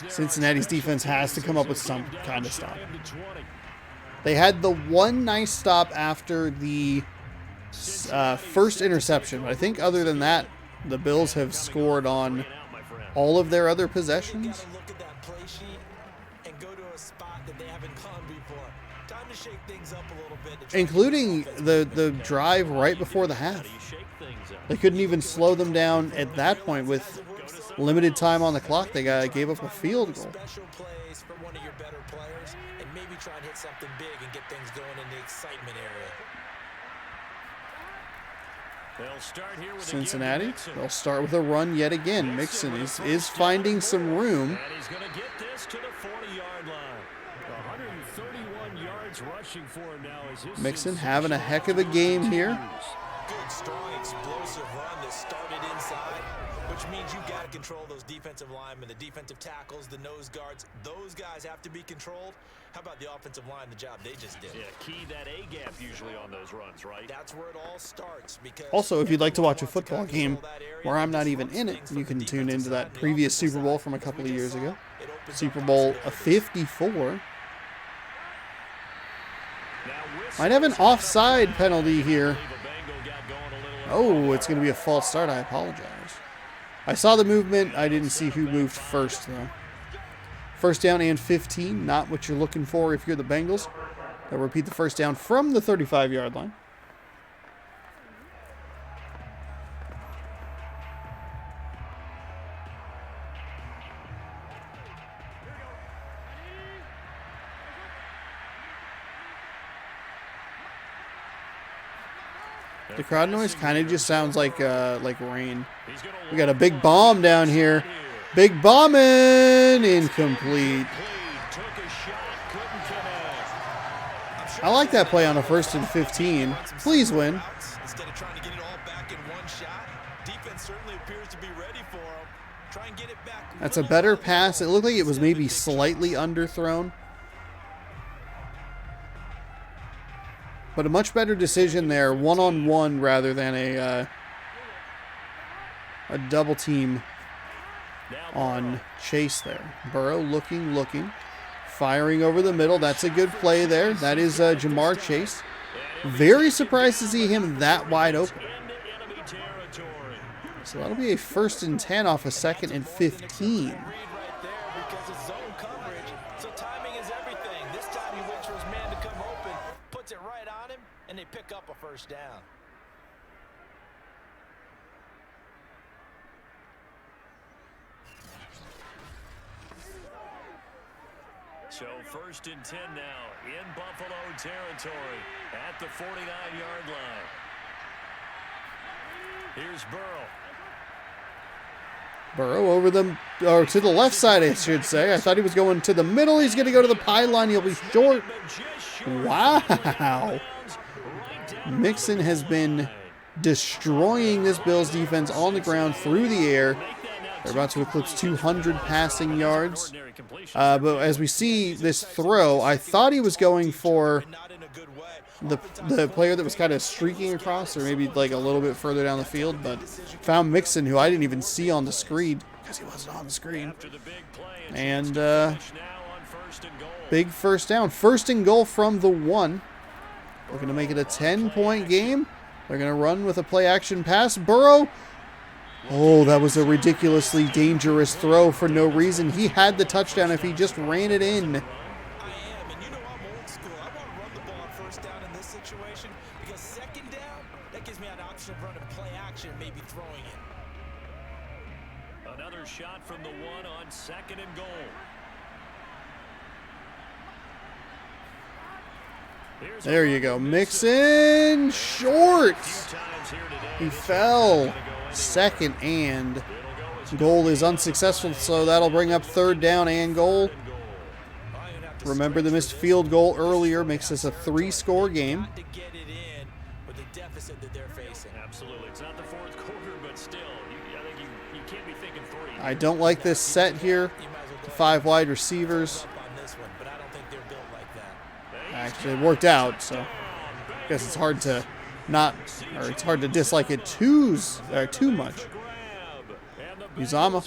A: Cincinnati's defense has to come up with some kind of stop. They had the one nice stop after the first interception. I think other than that, the Bills have scored on all of their other possessions, including the drive right before the half. They couldn't even slow them down at that point with limited time on the clock. They gave up a field goal.
C: Try and hit something big and get things going in the excitement area.
D: They'll start here with
A: Cincinnati, they'll start with a run yet again. Mixon is finding some room.
D: And he's going to get this to the 40-yard line. 131 yards rushing for him now.
A: Mixon having a heck of a game here.
C: Good, strong, explosive run that started inside, which means you got to control those defensive linemen, the defensive tackles, the nose guards. Those guys have to be controlled. How about the offensive line, the job they just did?
D: Yeah, key that A gap usually on those runs, right?
C: That's where it all starts. Because
A: also, if you'd like to watch a football game where I'm not even in it, you can tune into that previous Super Bowl from a couple of years ago. Super Bowl 54. Might have an offside penalty here. Oh, it's going to be a false start. I apologize. I saw the movement. I didn't see who moved first, though. First down and 15. Not what you're looking for if you're the Bengals. They'll repeat the first down from the 35-yard line. The crowd noise kind of just sounds like rain. We got a big bomb down here. Big bombing, incomplete. I like that play on a 1st and 15. Please win.
C: Instead of trying to get it all back in one shot, defense certainly appears to be ready for him. Try and get it back.
A: That's a better pass. It looked like it was maybe slightly underthrown. But a much better decision there, one-on-one rather than a double team on Chase there. Burrow looking, firing over the middle. That's a good play there. That is Jamar Chase. Very surprised to see him that wide open. So that'll be a 1st and 10 off a 2nd and 15.
C: And they pick up a first down.
D: So 1st and 10 now in Buffalo territory at the 49-yard line. Here's Burrow.
A: Burrow over or to the left side, I should say. I thought he was going to the middle. He's going to go to the pylon. He'll be short. Wow. Mixon has been destroying this Bills defense on the ground, through the air. They're about to eclipse 200 passing yards. But as we see this throw, I thought he was going for the player that was kind of streaking across, or maybe like a little bit further down the field, but found Mixon, who I didn't even see on the screen because he wasn't on the screen. And big first down. First and goal from the 1. Looking to make it a 10-point game. They're going to run with a play-action pass. Burrow. Oh, that was a ridiculously dangerous throw for no reason. He had the touchdown if he just ran it in.
C: I am, and you know I'm old school. I want to run the ball on first down in this situation because second down, that gives me an option of running play action and maybe throwing it.
D: Another shot from the 1 on 2nd and goal.
A: There you go. Mixon short. He fell. 2nd and goal is unsuccessful, so that'll bring up 3rd down and goal. Remember the missed field goal earlier makes this a 3-score game.
D: Absolutely. It's not the 4th quarter, but still, I think you can't be thinking 3.
A: I don't like this set here. 5 wide receivers. Actually, it worked out, so I guess it's hard to it's hard to dislike it too much. Uzama.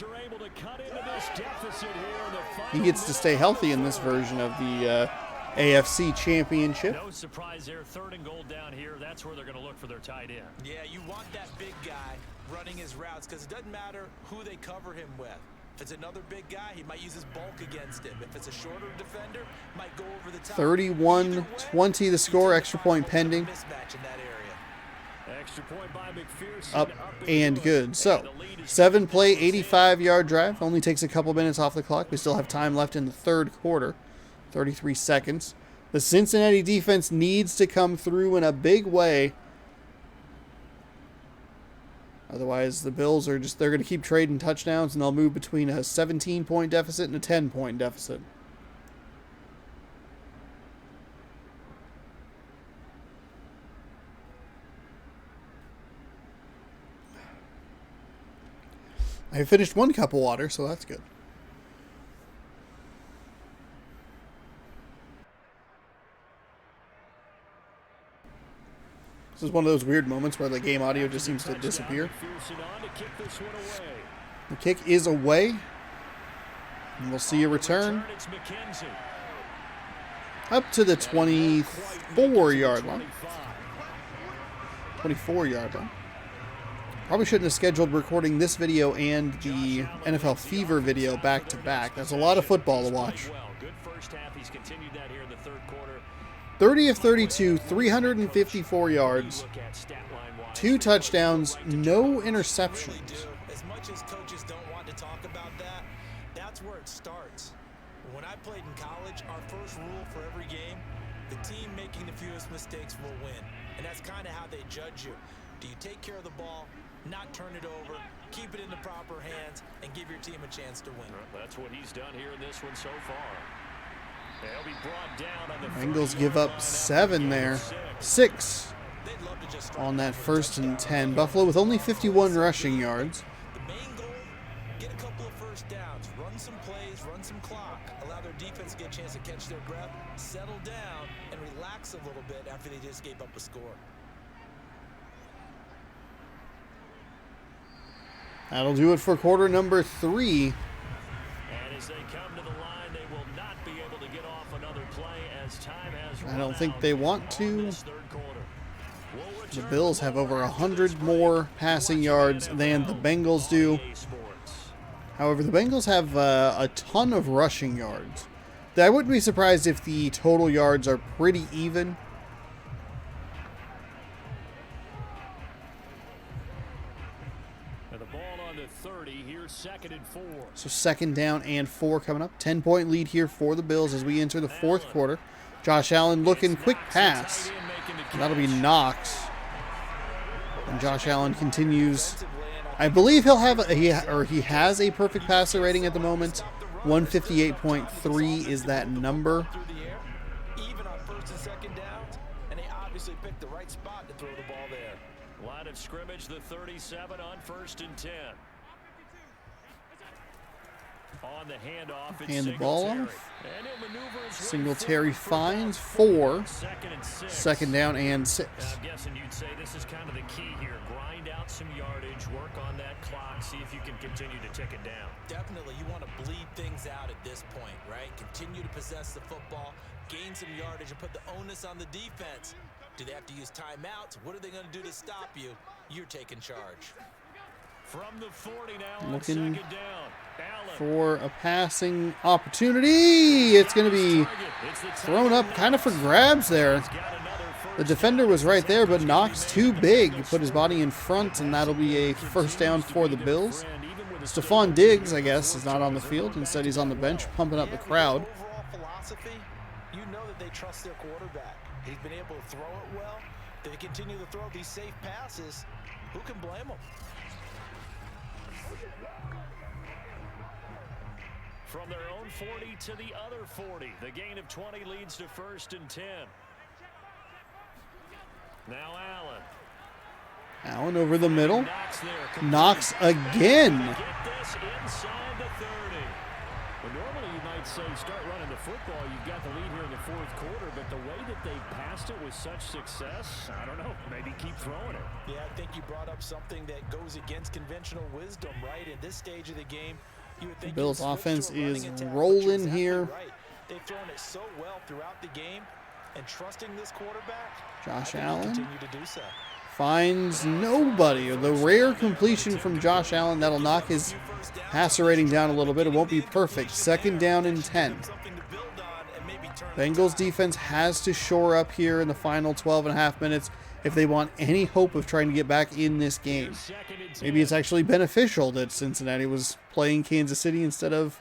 A: He gets to stay healthy in this version of the AFC Championship.
D: No surprise there. 3rd and goal down here. That's where they're going to look for their tight end.
C: Yeah, you want that big guy running his routes because it doesn't matter who they cover him with. If it's another big guy, he might use his bulk against him. If it's a shorter defender, might go over the top.
A: 31-20 the score, extra point pending.
D: Extra point by McPherson.
A: Up and good. So, 7-play, 85-yard drive. Only takes a couple minutes off the clock. We still have time left in the 3rd quarter. 33 seconds. The Cincinnati defense needs to come through in a big way. Otherwise, the Bills are they're going to keep trading touchdowns, and they'll move between a 17-point deficit and a 10-point deficit. I finished 1 cup of water, so that's good. This is one of those weird moments where the game audio just seems to disappear. The kick is away. And we'll see a return. Up to the 24-yard line. 24-yard line. Probably shouldn't have scheduled recording this video and the NFL Fever video back to back. That's a lot of football to watch. 30 of 32, 354 yards, 2 touchdowns, no interceptions.
C: As much as coaches don't want to talk about that, that's where it starts. When I played in college, our first rule for every game, the team making the fewest mistakes will win. And that's kind of how they judge you. Do you take care of the ball, not turn it over, keep it in the proper hands, and give your team a chance to win?
D: That's what he's done here in this one so far. They'll be brought down on the
A: Bengals give up 7 there. 6 on that 1st and 10. Buffalo with only 51 rushing yards.
C: The main goal, get a couple of first downs, run some plays, run some clock, allow their defense to get a chance to catch their breath, settle down, and relax a little bit after they just gave up a score.
A: That'll do it for quarter number 3.
D: And as they come to the line, they will not be able to get off another play as time has run
A: I don't think they want to.
D: We'll
A: The Bills have over 100 more passing yards than the Bengals do. However, the Bengals have a ton of rushing yards. I wouldn't be surprised if the total yards are pretty even.
D: And the ball on the 30 here, 2nd and 4.
A: So 2nd down and 4 coming up. 10-point lead here for the Bills as we enter the 4th quarter. Josh Allen looking, quick pass. And that'll be Knox. And Josh Allen continues. I believe he'll have he has a perfect passer rating at the moment. 158.3 is that number.
C: Even on 1st and 2nd downs, and they obviously picked the right spot to throw the ball there.
D: Line of scrimmage, the 37 on 1st and 10. On the handoff, it's
A: Hand the ball off.
D: And he'll maneuver his way
A: Singletary
D: forward
A: finds
D: for
A: 4.
D: 2nd and 6.
A: Second down and 6.
D: I'm guessing you'd say this is kind of the key here. Grind out some yardage, work on that clock, see if you can continue to tick it down.
C: Definitely, you want to bleed things out at this point, right? Continue to possess the football, gain some yardage, and put the onus on the defense. Do they have to use timeouts? What are they going to do to stop you? You're taking charge.
D: From the 40 now on
A: Looking
D: 2nd down. Allen.
A: For a passing opportunity. It's going to be thrown up kind of for grabs there. The defender was right there, but Knox too big. Put his body in front, and that'll be a first down for the Bills. Stephon Diggs, I guess, is not on the field. Instead, he's on the bench pumping up the crowd.
C: Overall philosophy, you know that they trust their quarterback. He's been able to throw it well. They continue to throw these safe passes. Who can blame them?
D: From their own 40 to the other 40. The gain of 20 leads to 1st and 10. Now Allen.
A: Allen over the middle. Knox again.
D: Get this inside the 30. Well, normally you might say start running the football. You've got the lead here in the 4th quarter, but the way that they passed it with such success, I don't know, maybe keep throwing it.
C: Yeah, I think you brought up something that goes against conventional wisdom, right? In this stage of the game, you would think
A: Bills'
C: you'd switch
A: offense
C: to a running
A: is
C: attack, but you're
A: rolling
C: exactly
A: here.
C: right. They've thrown it so well throughout the game, and trusting this quarterback,
A: Josh
C: I think
A: Allen.
C: they'll continue to do so.
A: Finds nobody. The rare completion from Josh Allen that'll knock his passer rating down a little bit. It won't be perfect. 2nd down and 10.
C: Something to build on and maybe turn
A: Bengals defense has to shore up here in the final 12.5 minutes if they want any hope of trying to get back in this game. Maybe it's actually beneficial that Cincinnati was playing Kansas City instead of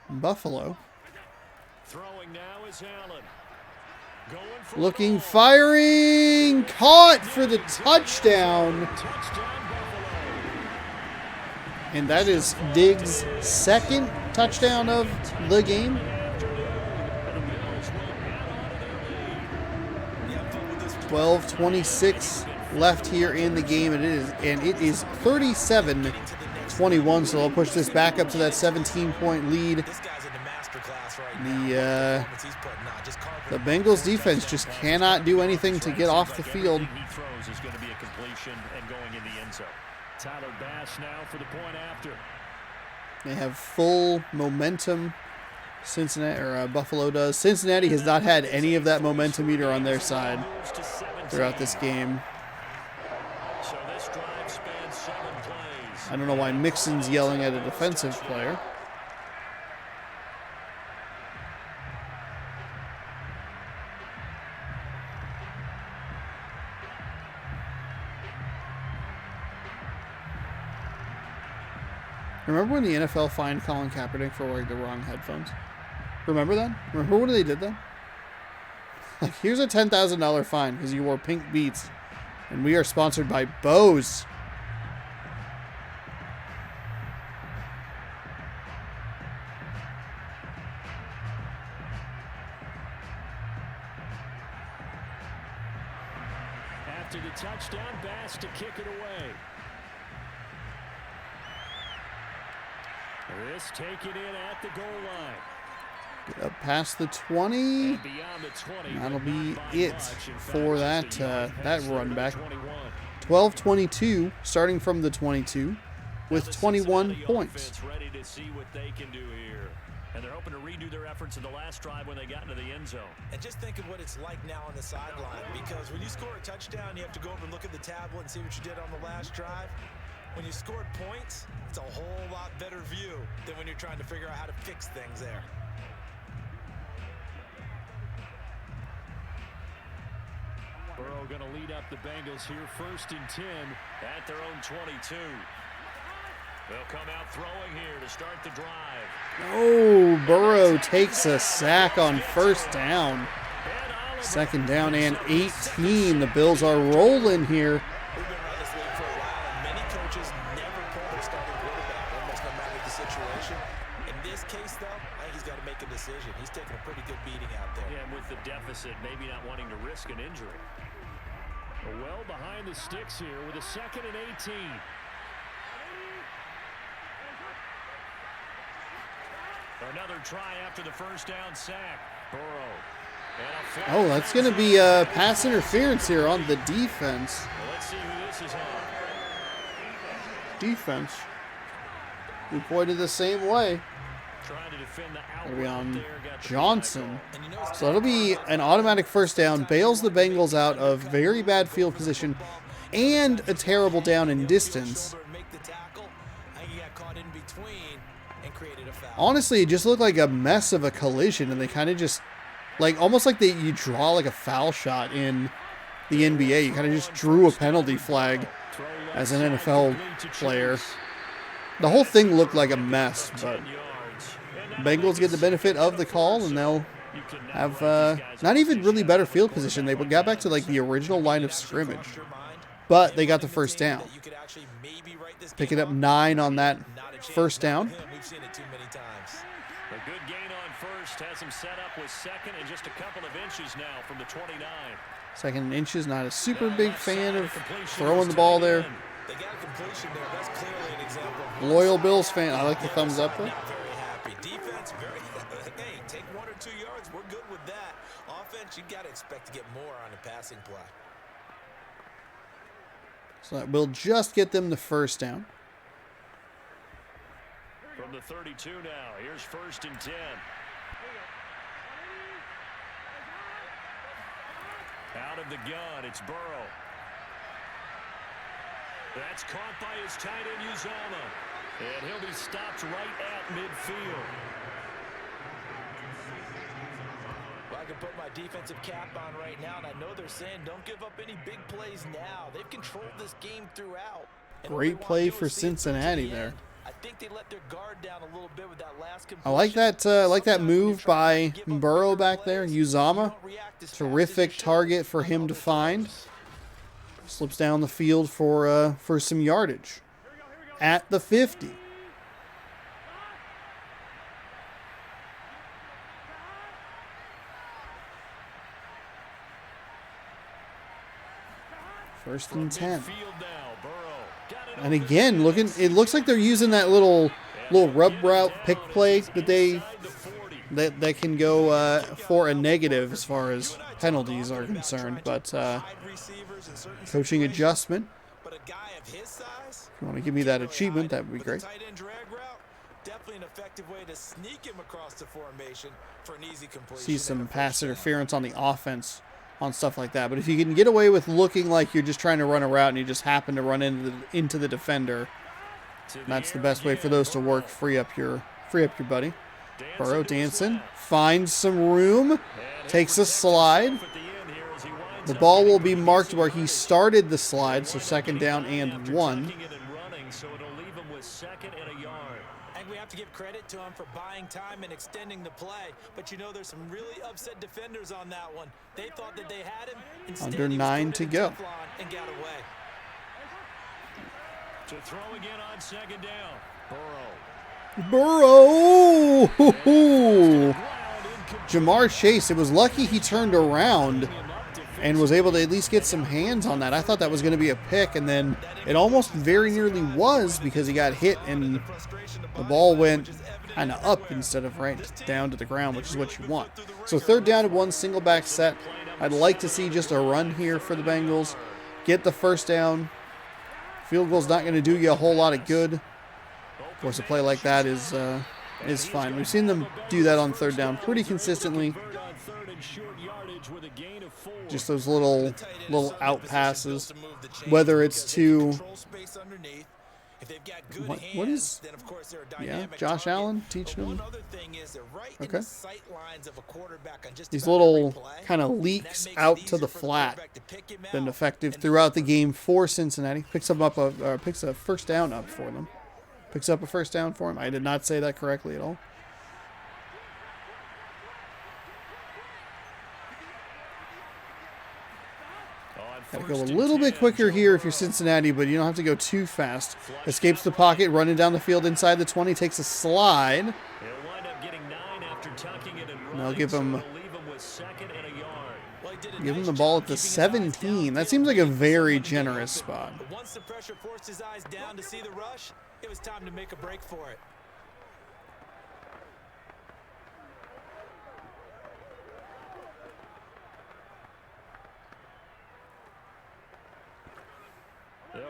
A: Buffalo.
D: Throwing now is Allen. Going for
A: Looking,
D: the ball.
A: firing, caught for the touchdown.
D: Touchdown Buffalo.
A: And that is Diggs' 2nd touchdown of the game. 12:26 left here in the game, and it is 37-21. So they'll push this back up to that 17-point lead.
C: This guy's in the master class right now.
A: The Bengals defense just cannot do anything to get off the field.
D: He throws is going to be a completion and going in the end zone. Tyler Bass now for the point after.
A: They have full momentum. Cincinnati or Buffalo does. Cincinnati has not had any of that momentum meter on their side throughout this game.
D: So this drive spans 7 plays.
A: I don't know why Mixon's yelling at a defensive player. Remember when the NFL fined Colin Kaepernick for wearing the wrong headphones? Remember that? Remember when they did that? Like, here's a $10,000 fine because you wore pink Beats. And we are sponsored by Bose.
D: After the touchdown, Bass to kick it away. This taken in at the goal line.
A: Get up past the 20.
D: And beyond the 20.
A: That'll be
D: not by
A: it
D: much. In
A: for
D: fact,
A: that
D: just a yard
A: that
D: pass
A: run
D: there
A: back.
D: to 21.
A: 12-22, starting from the 22, with
D: Now the
A: 21
D: Cincinnati
A: points.
D: offense ready to see what they can do here. And they're hoping to redo their efforts in the last drive when they got into the end zone.
C: And just think of what it's like now on the sideline, because when you score a touchdown, you have to go over and look at the tablet and see what you did on the last drive. When you scored points, it's a whole lot better view than when you're trying to figure out how to fix things there.
D: Burrow going to lead up the Bengals here, 1st and 10 at their own 22. They'll come out throwing here to start the drive.
A: Oh, Burrow takes a sack on 1st down. 2nd down and 18. The Bills are rolling here.
C: We've been around this league for a while, and many coaches never pull their starting quarterback, almost no matter the situation. In this case, though, I think he's got to make a decision. He's taking a pretty good beating out there.
D: Yeah, and with the deficit, maybe not wanting to risk an injury. Well behind the sticks here with a 2nd and 18. Another try after the first down sack. Burrow.
A: Oh, that's going to be pass interference here on the defense.
D: Well, let's see who this is on.
A: Defense. We pointed the same way.
D: Trying to defend the
A: It'll be on
D: there, got the
A: Johnson. So it'll be an automatic first down. Bails the Bengals out of very bad field position and a terrible down in distance. Honestly, it just looked like a mess of a collision, and they kind of just, like, almost like you draw like a foul shot in the NBA. You kind of just drew a penalty flag as an NFL player. The whole thing looked like a mess, but Bengals get the benefit of the call, and they'll have not even really better field position. They got back to like the original line of scrimmage, but they got the first down. Picking up 9 on that first down.
D: A good gain on first has him set up with second and just a couple of inches now from the 29.
A: Second and inches, not a super big fan of throwing the ball there. Loyal Bills fan. I like the thumbs up though.
C: Hey, take 1 or 2 yards. We're good with that. Offense, you got to expect to get more on a passing play.
A: So that will just get them the first down.
D: From the 32 now, here's 1st and 10. Out of the gun, it's Burrow. That's caught by his tight end, Uzomah. And he'll be stopped right at midfield.
C: Well, I can put my defensive cap on right now, and I know they're saying don't give up any big plays now. They've controlled this game throughout.
A: Great play for Cincinnati there.
C: I think they let their guard down a little bit with that last
A: I like that move by Burrow back there. Uzomah, terrific target for him to find. Slips down the field for some yardage at the 50. First and 10. And again, it looks like they're using that little rub route pick play that can go for a negative as far as penalties are concerned. But coaching adjustment. If you want to give me that achievement, that would be great.
C: Definitely an effective way to sneak him across the formation for an easy completion.
A: See some pass interference on the offense on stuff like that. But if you can get away with looking like you're just trying to run a route and you just happen to run into the defender, that's the best way for those to work. Free up your buddy. Burrow dancing, finds some room, takes a slide. The ball will be marked where he started the slide, so 2nd down and 1.
C: And we have to give credit to him for buying time and extending the play. But you know, there's some really upset defenders on that one. They thought that they had him. Instead,
A: under 9 to go.
C: And got away.
D: To throw again on 2nd down. Burrow.
A: Burrow! Jamar Chase, it was lucky he turned around and was able to at least get some hands on that. I thought that was going to be a pick, and then it almost very nearly was because he got hit and the ball went kind of up instead of right down to the ground, which is what you want. So 3rd down and 1, single back set. I'd like to see just a run here for the Bengals. Get the first down. Field goal's not going to do you a whole lot of good. Of course, a play like that is fine. We've seen them do that on 3rd down pretty consistently. Just those little out passes, whether it's to what is Josh Allen teaching them. Okay, these little kind of leaks out to the flat been effective throughout the game for Cincinnati. Picks a first down up for them. Picks up a first down for him. I did not say that correctly at all. Got to go a little bit quicker here if you're Cincinnati, but you don't have to go too fast. Escapes the pocket, running down the field inside the 20, takes a slide. And they'll give him the ball at the 17. That seems like a very generous spot.
C: Once the pressure forced his eyes down to see the rush, it was time to make a break for it.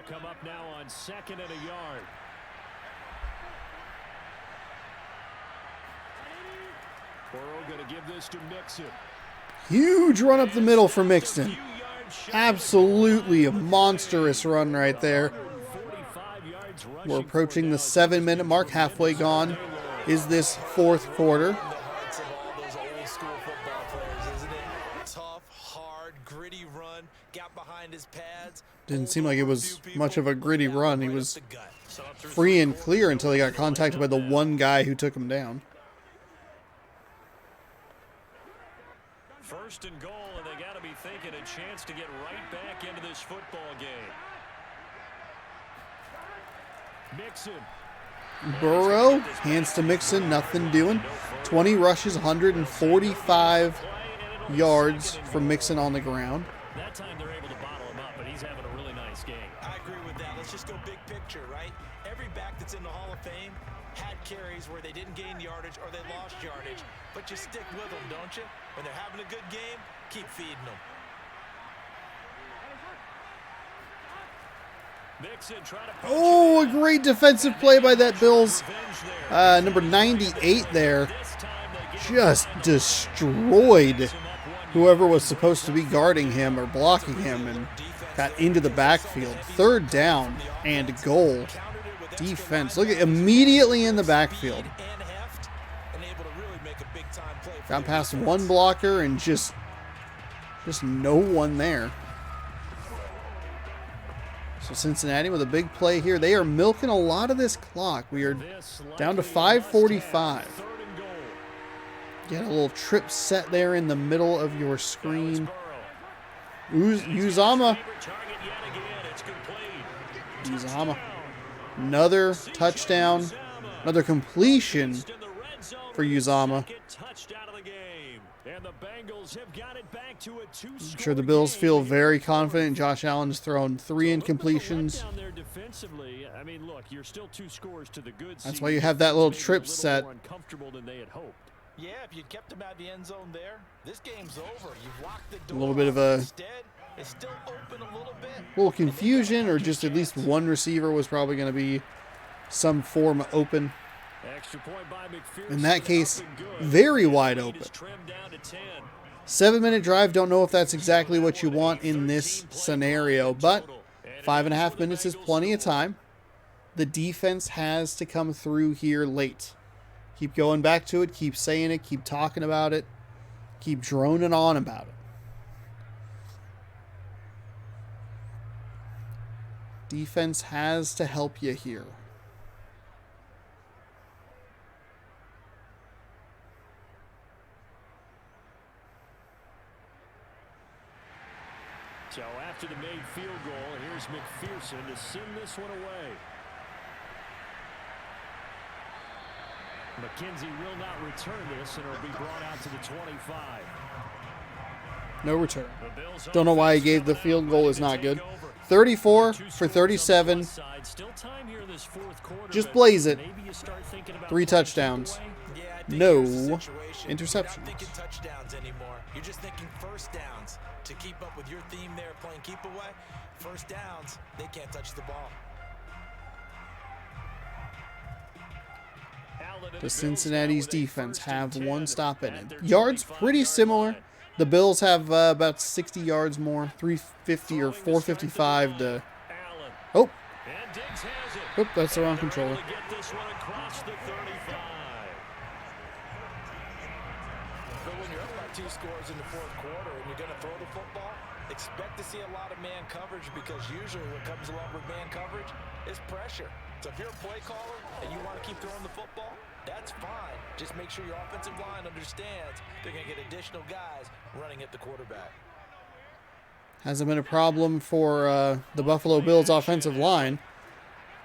D: come up now on 2nd and a yard. Burrow going to give this to Mixon.
A: Huge run up the middle for Mixon. Absolutely a monstrous run right there. We're approaching the 7-minute mark, halfway gone. Is this fourth quarter?
C: The hearts of all those old school football players, isn't it? Tough, hard, gritty run. Got behind his pads.
A: Didn't seem like it was much of a gritty run. He was free and clear until he got contacted by the one guy who took him down.
D: First and goal, and they got to be thinking a chance to get right back into this football game. Mixon.
A: Burrow, hands to Mixon, nothing doing. 20 rushes, 145 yards from Mixon on the ground.
D: That time they're able to bottle him up, but he's having a really nice game.
C: I agree with that. Let's just go big picture, right? Every back that's in the Hall of Fame had carries where they didn't gain yardage or they lost yardage, but you stick with them, don't you? When they're having a good game, keep feeding them.
A: Oh, a great defensive play by that Bills number 98 there. Just destroyed whoever was supposed to be guarding him or blocking him and got into the backfield. Third down and goal. Defense. Look at immediately in the backfield. Got past one blocker and just no one there. So Cincinnati with a big play here. They are milking a lot of this clock. We are down to 5:45. Get a little trip set there in the middle of your screen. Uzama. Another touchdown. Another completion for Uzama. I'm sure the Bills feel very confident. Josh Allen's thrown 3 incompletions. That's why you have that little trip set.
C: Yeah, if you kept him out the end zone there, this game's over. You've locked the door.
A: A little bit of a
C: it's still open a little bit.
A: Little confusion, or just at least one receiver was probably going to be some form open. In that case, very wide open. 7-minute drive, don't know if that's exactly what you want in this scenario, but 5.5 minutes is plenty of time. The defense has to come through here late. Keep going back to it, keep saying it, keep talking about it, keep droning on about it. Defense has to help you here.
D: So after the made field goal, here's McPherson to send this one away. McKenzie will not return this, and it'll be brought out to the 25.
A: No return. Don't know why he gave the field goal. Is not good. 34 for 37. Just blaze it. 3 touchdowns. No interceptions.
C: Thinking touchdowns anymore. You're just thinking first downs. To keep up with your theme there, playing keep away, first downs, they can't touch the ball.
A: The Cincinnati's defense have one stop in it. Yards pretty similar. The Bills have about 60 yards more, 350 or 455 to. Oh, that's the wrong controller.
C: Two scores in the fourth quarter and you're going to throw the football, expect to see a lot of man coverage, because usually what comes along with man coverage is pressure. So if you're a play caller and you want to keep throwing the football, that's fine. Just make sure your offensive line understands they're going to get additional guys running at the quarterback.
A: Hasn't been a problem for the Buffalo Bills offensive line.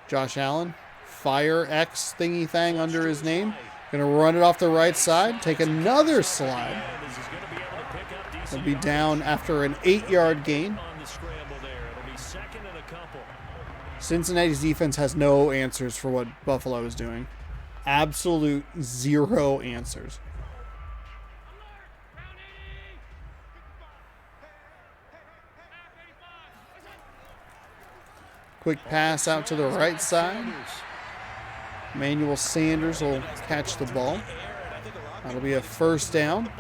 A: Josh Allen, Fire X thingy thing under his name. Going to run it off the right side, take another slide. They'll be down after an 8-yard gain. Cincinnati's defense has no answers for what Buffalo is doing. Absolute 0 answers. Quick pass out to the right side. Emmanuel Sanders will catch the ball. That'll be a first down.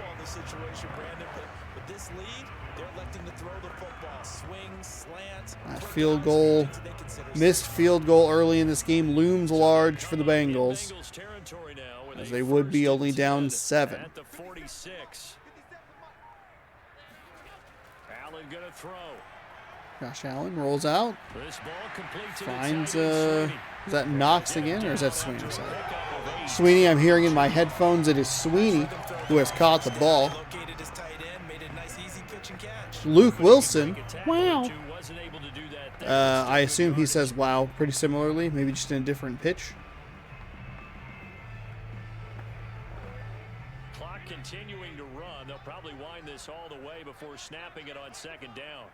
A: That field goal, missed field goal early in this game looms large for the Bengals, as they would be only down 7.
D: Allen gonna throw.
A: Josh Allen rolls out, finds, is that Knox again, or is that Sweeney? Sorry. Sweeney, I'm hearing in my headphones, it is Sweeney who has caught the ball. Luke Wilson, wow. I assume he says wow pretty similarly, maybe just in a different pitch.
D: Clock continuing to run. They'll probably wind this all the way before snapping it on second down.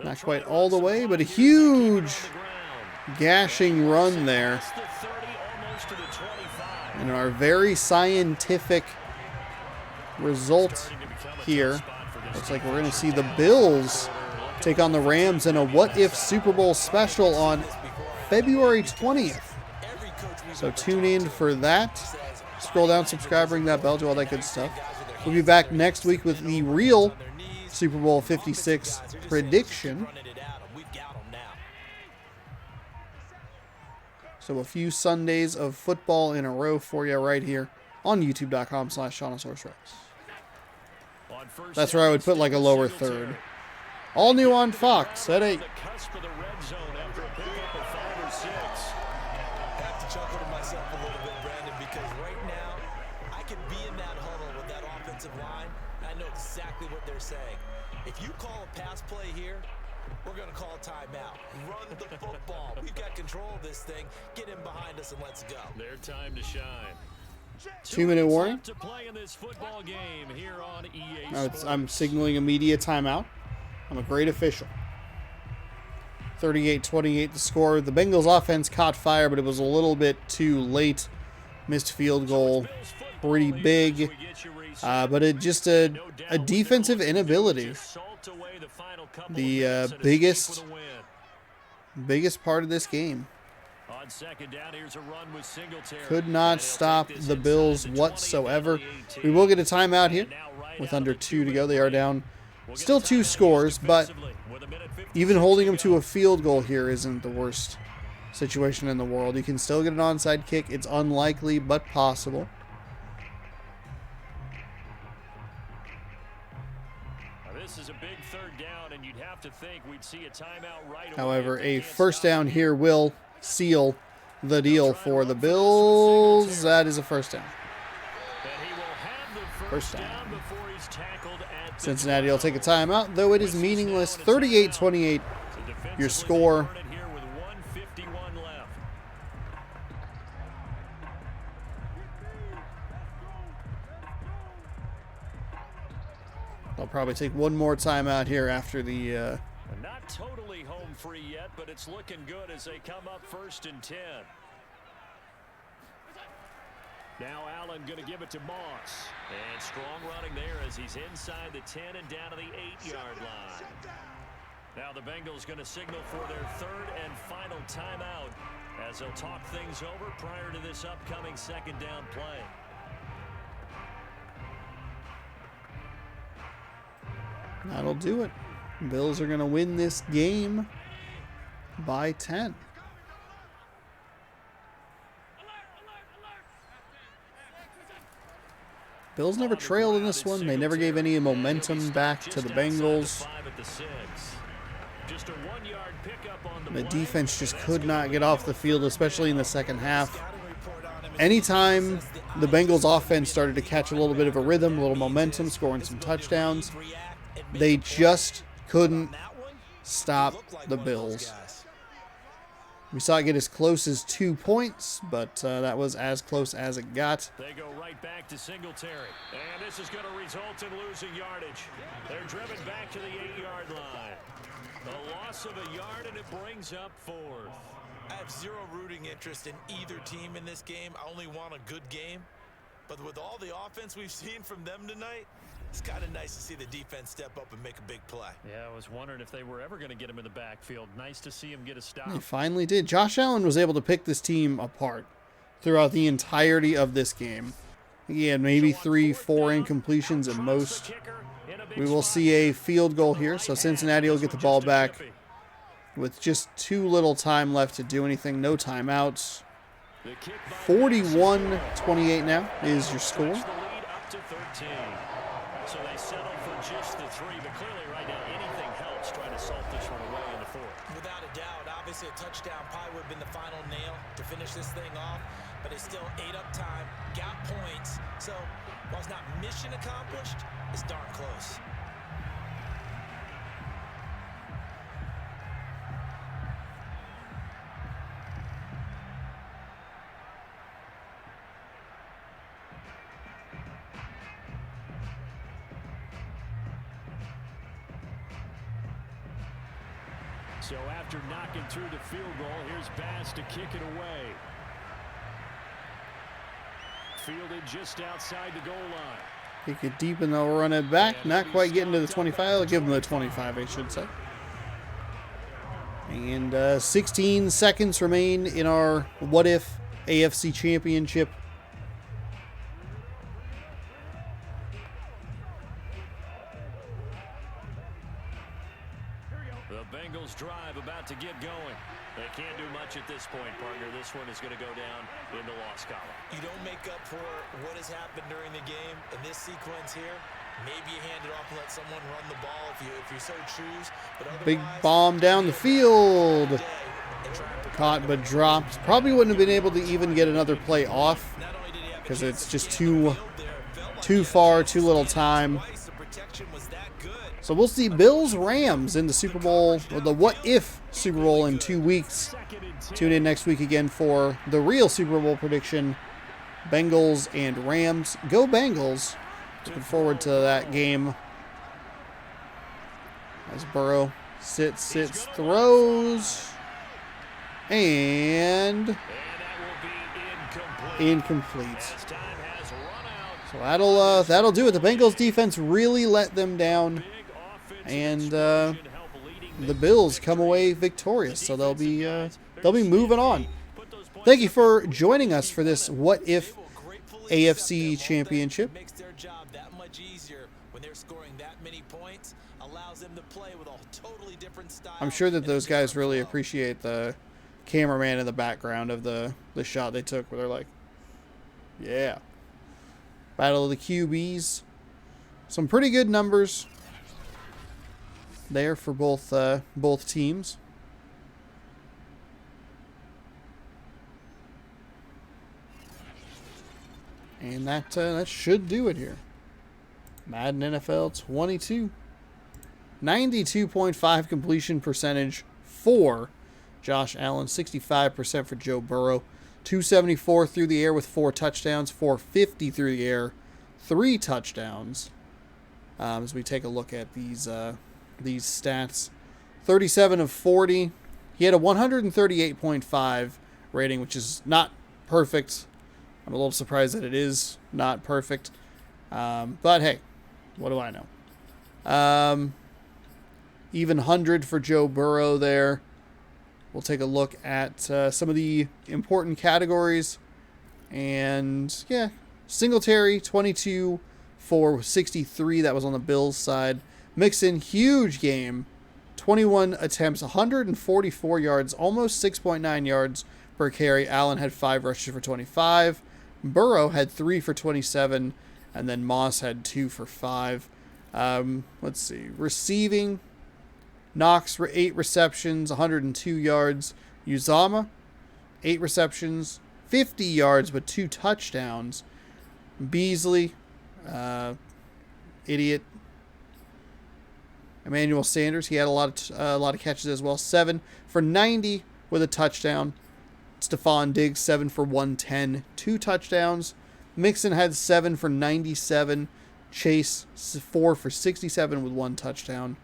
A: Not quite all the way, but a huge gashing run there. And our very scientific result here. Looks like we're going to see the Bills take on the Rams in a what-if Super Bowl special on February 20th. So tune in for that. Scroll down, subscribe, ring that bell, do all that good stuff. We'll be back next week with the real Super Bowl 56 prediction. So a few Sundays of football in a row for you right here on youtube.com/ShaunaSourceRex. That's where I would put like a lower third. All new on Fox at 8.
C: I have to chuckle to myself a little bit, Brandon, because right now I could be in that huddle with that offensive line. I know exactly what they're saying. If you call a pass play here, we're going to call a timeout. Run the football. We've got control of this thing. Get in behind us and let's go.
D: Their time to shine.
A: 2-minute warning.
D: To play in this football game here on EA
A: No,
D: Sports.
A: I'm signaling a media timeout. I'm a great official. 38-28 the score. The Bengals offense caught fire, but it was a little bit too late. Missed field goal. Pretty big. But it just a defensive inability. The biggest part of this game.
D: On second down, here's a run with Singletary.
A: Could not stop the Bills whatsoever. We will get a timeout here with under 2 to go. They are down still 2 scores, but even holding them to a field goal here isn't the worst situation in the world. You can still get an onside kick. It's unlikely, but possible.
D: This is a big third down, and you'd have to think we'd see a timeout right away.
A: However, a first down here will seal the deal for the Bills. That is a first down. First down. Cincinnati will take a timeout, though it is meaningless. 38-28, your score. I'll probably take one more timeout here after the...
D: Not totally home free yet, but it's looking good as they come up 1st and 10. Now Allen going to give it to Moss. And strong running there as he's inside the 10 and down to the 8-yard line. Now the Bengals going to signal for their 3rd and final timeout as they'll talk things over prior to this upcoming second down play.
A: That'll do it. Bills are going to win this game by 10. Bills never trailed in this one. They never gave any momentum back to the Bengals. The defense just could not get off the field, especially in the second half. Anytime the Bengals offense started to catch a little bit of a rhythm, a little momentum, scoring some touchdowns, they just couldn't stop the Bills. We saw it get as close as 2 points, but that was as close as it got.
D: They go right back to Singletary, and this is going to result in losing yardage. They're driven back to the 8-yard line. The loss of a yard, and it brings up 4th.
C: I have zero rooting interest in either team in this game. I only want a good game. But with all the offense we've seen from them tonight, It's kind of nice to see the defense step up and make a big play.
D: Yeah, I was wondering if they were ever going to get him in the backfield. Nice to see him get a stop.
A: They finally did. Josh Allen was able to pick this team apart throughout the entirety of this game. He had maybe 3-4 incompletions at most. We will see a field goal here, so Cincinnati will get the ball back with just too little time left to do anything. No timeouts. 41-28 now is your score.
D: So they settle for just the 3, but clearly right now anything helps trying to salt this one away in the 4th.
C: Without a doubt, obviously a touchdown probably would have been the final nail to finish this thing off, but it's still ate up time, got points, so while it's not mission accomplished, it's darn close.
D: So after knocking through the field goal, here's Bass to kick it away. Fielded just outside the goal line.
A: Kick it deep and they'll run it back. Not quite getting to the 25. I'll give them the 25, I should say. And 16 seconds remain in our What If AFC Championship.
D: The Bengals drive about to get going. They can't do much at this point, partner. This one is going to go down in the loss column.
C: You don't make up for what has happened during the game in this sequence here. Maybe you hand it off and let someone run the ball if you so choose. But
A: big bomb down the field. Caught but dropped. Probably wouldn't have been able to even get another play off because it's just too far, too little time. So we'll see Bills-Rams in the Super Bowl, or the What If Super Bowl in 2 weeks. Tune in next week again for the real Super Bowl prediction, Bengals and Rams. Go Bengals. Looking forward to that game. As Burrow sits, throws, and incomplete. So that'll do it. The Bengals defense really let them down. And the Bills come away victorious, so they'll be moving on. Thank you for joining us for this What If AFC Championship.
C: Makes their job that much easier when they're scoring that many points. Allows them to play with a totally different style.
A: I'm sure that those guys really appreciate the cameraman in the background of the shot they took, where they're like, "Yeah, Battle of the QBs." Some pretty good numbers there for both teams. And that should do it here. Madden NFL 22. 92.5 completion percentage for Josh Allen. 65% for Joe Burrow. 274 through the air with 4 touchdowns. 450 through the air. 3 touchdowns. As we take a look at these stats. 37 of 40. He had a 138.5 rating, which is not perfect. I'm a little surprised that it is not perfect. But hey, what do I know? Even 100 for Joe Burrow there. We'll take a look at some of the important categories. And yeah, Singletary, 22 for 63. That was on the Bills side. Mixon, huge game. 21 attempts, 144 yards, almost 6.9 yards per carry. Allen had 5 rushes for 25. Burrow had 3 for 27. And then Moss had 2 for 5. Let's see. Receiving, Knox, 8 receptions, 102 yards. Uzama, 8 receptions, 50 yards, but 2 touchdowns. Beasley, idiot. Emmanuel Sanders, he had a lot of catches as well. 7 for 90 with a touchdown. Stephon Diggs, 7 for 110, 2 touchdowns. Mixon had 7 for 97. Chase, 4 for 67 with 1 touchdown.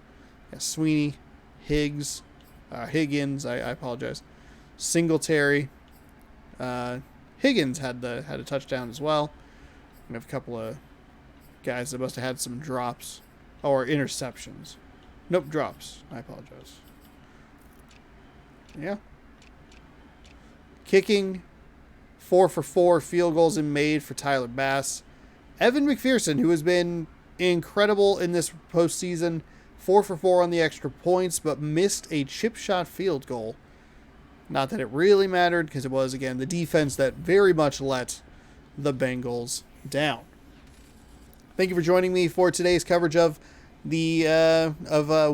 A: Yeah, Sweeney, Higgins, I apologize. Singletary, Higgins had a touchdown as well. We have a couple guys that must have had some drops or interceptions. Nope, drops. I apologize. Yeah. Kicking, 4 for 4 field goals and made for Tyler Bass. Evan McPherson, who has been incredible in this postseason, 4 for 4 on the extra points, but missed a chip shot field goal. Not that it really mattered, because it was, again, the defense that very much let the Bengals down. Thank you for joining me for today's coverage of the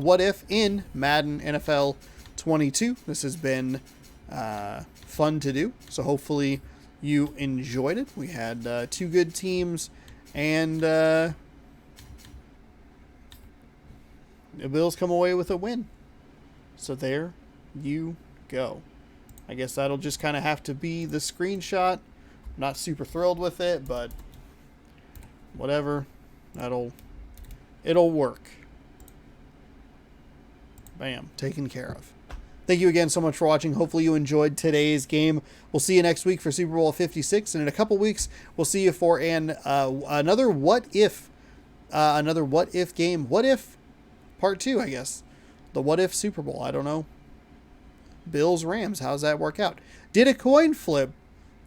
A: What If in Madden NFL 22. This has been fun to do, so hopefully you enjoyed it. We had 2 good teams, and the Bills come away with a win. So there you go. I guess that'll just kind of have to be the screenshot. Not super thrilled with it, but whatever. It'll work. Bam, taken care of. Thank you again so much for watching. Hopefully you enjoyed today's game. We'll see you next week for Super Bowl 56, and in a couple weeks we'll see you for another what if game. What if part 2, I guess. The what if Super Bowl. I don't know. Bills Rams. How's that work out? Did a coin flip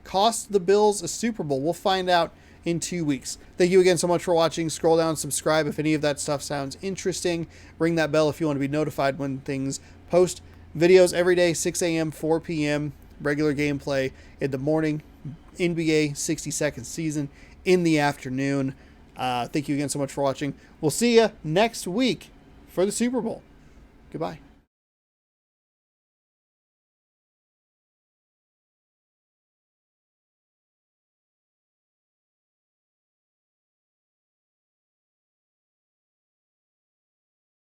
A: cost the Bills a Super Bowl? We'll find out in 2 weeks. Thank you again so much for watching. Scroll down, subscribe if any of that stuff sounds interesting. Ring that bell if you want to be notified when things post. Videos every day, 6 a.m., 4 p.m. Regular gameplay in the morning. NBA 60-second season in the afternoon. Thank you again so much for watching. We'll see you next week for the Super Bowl. Goodbye.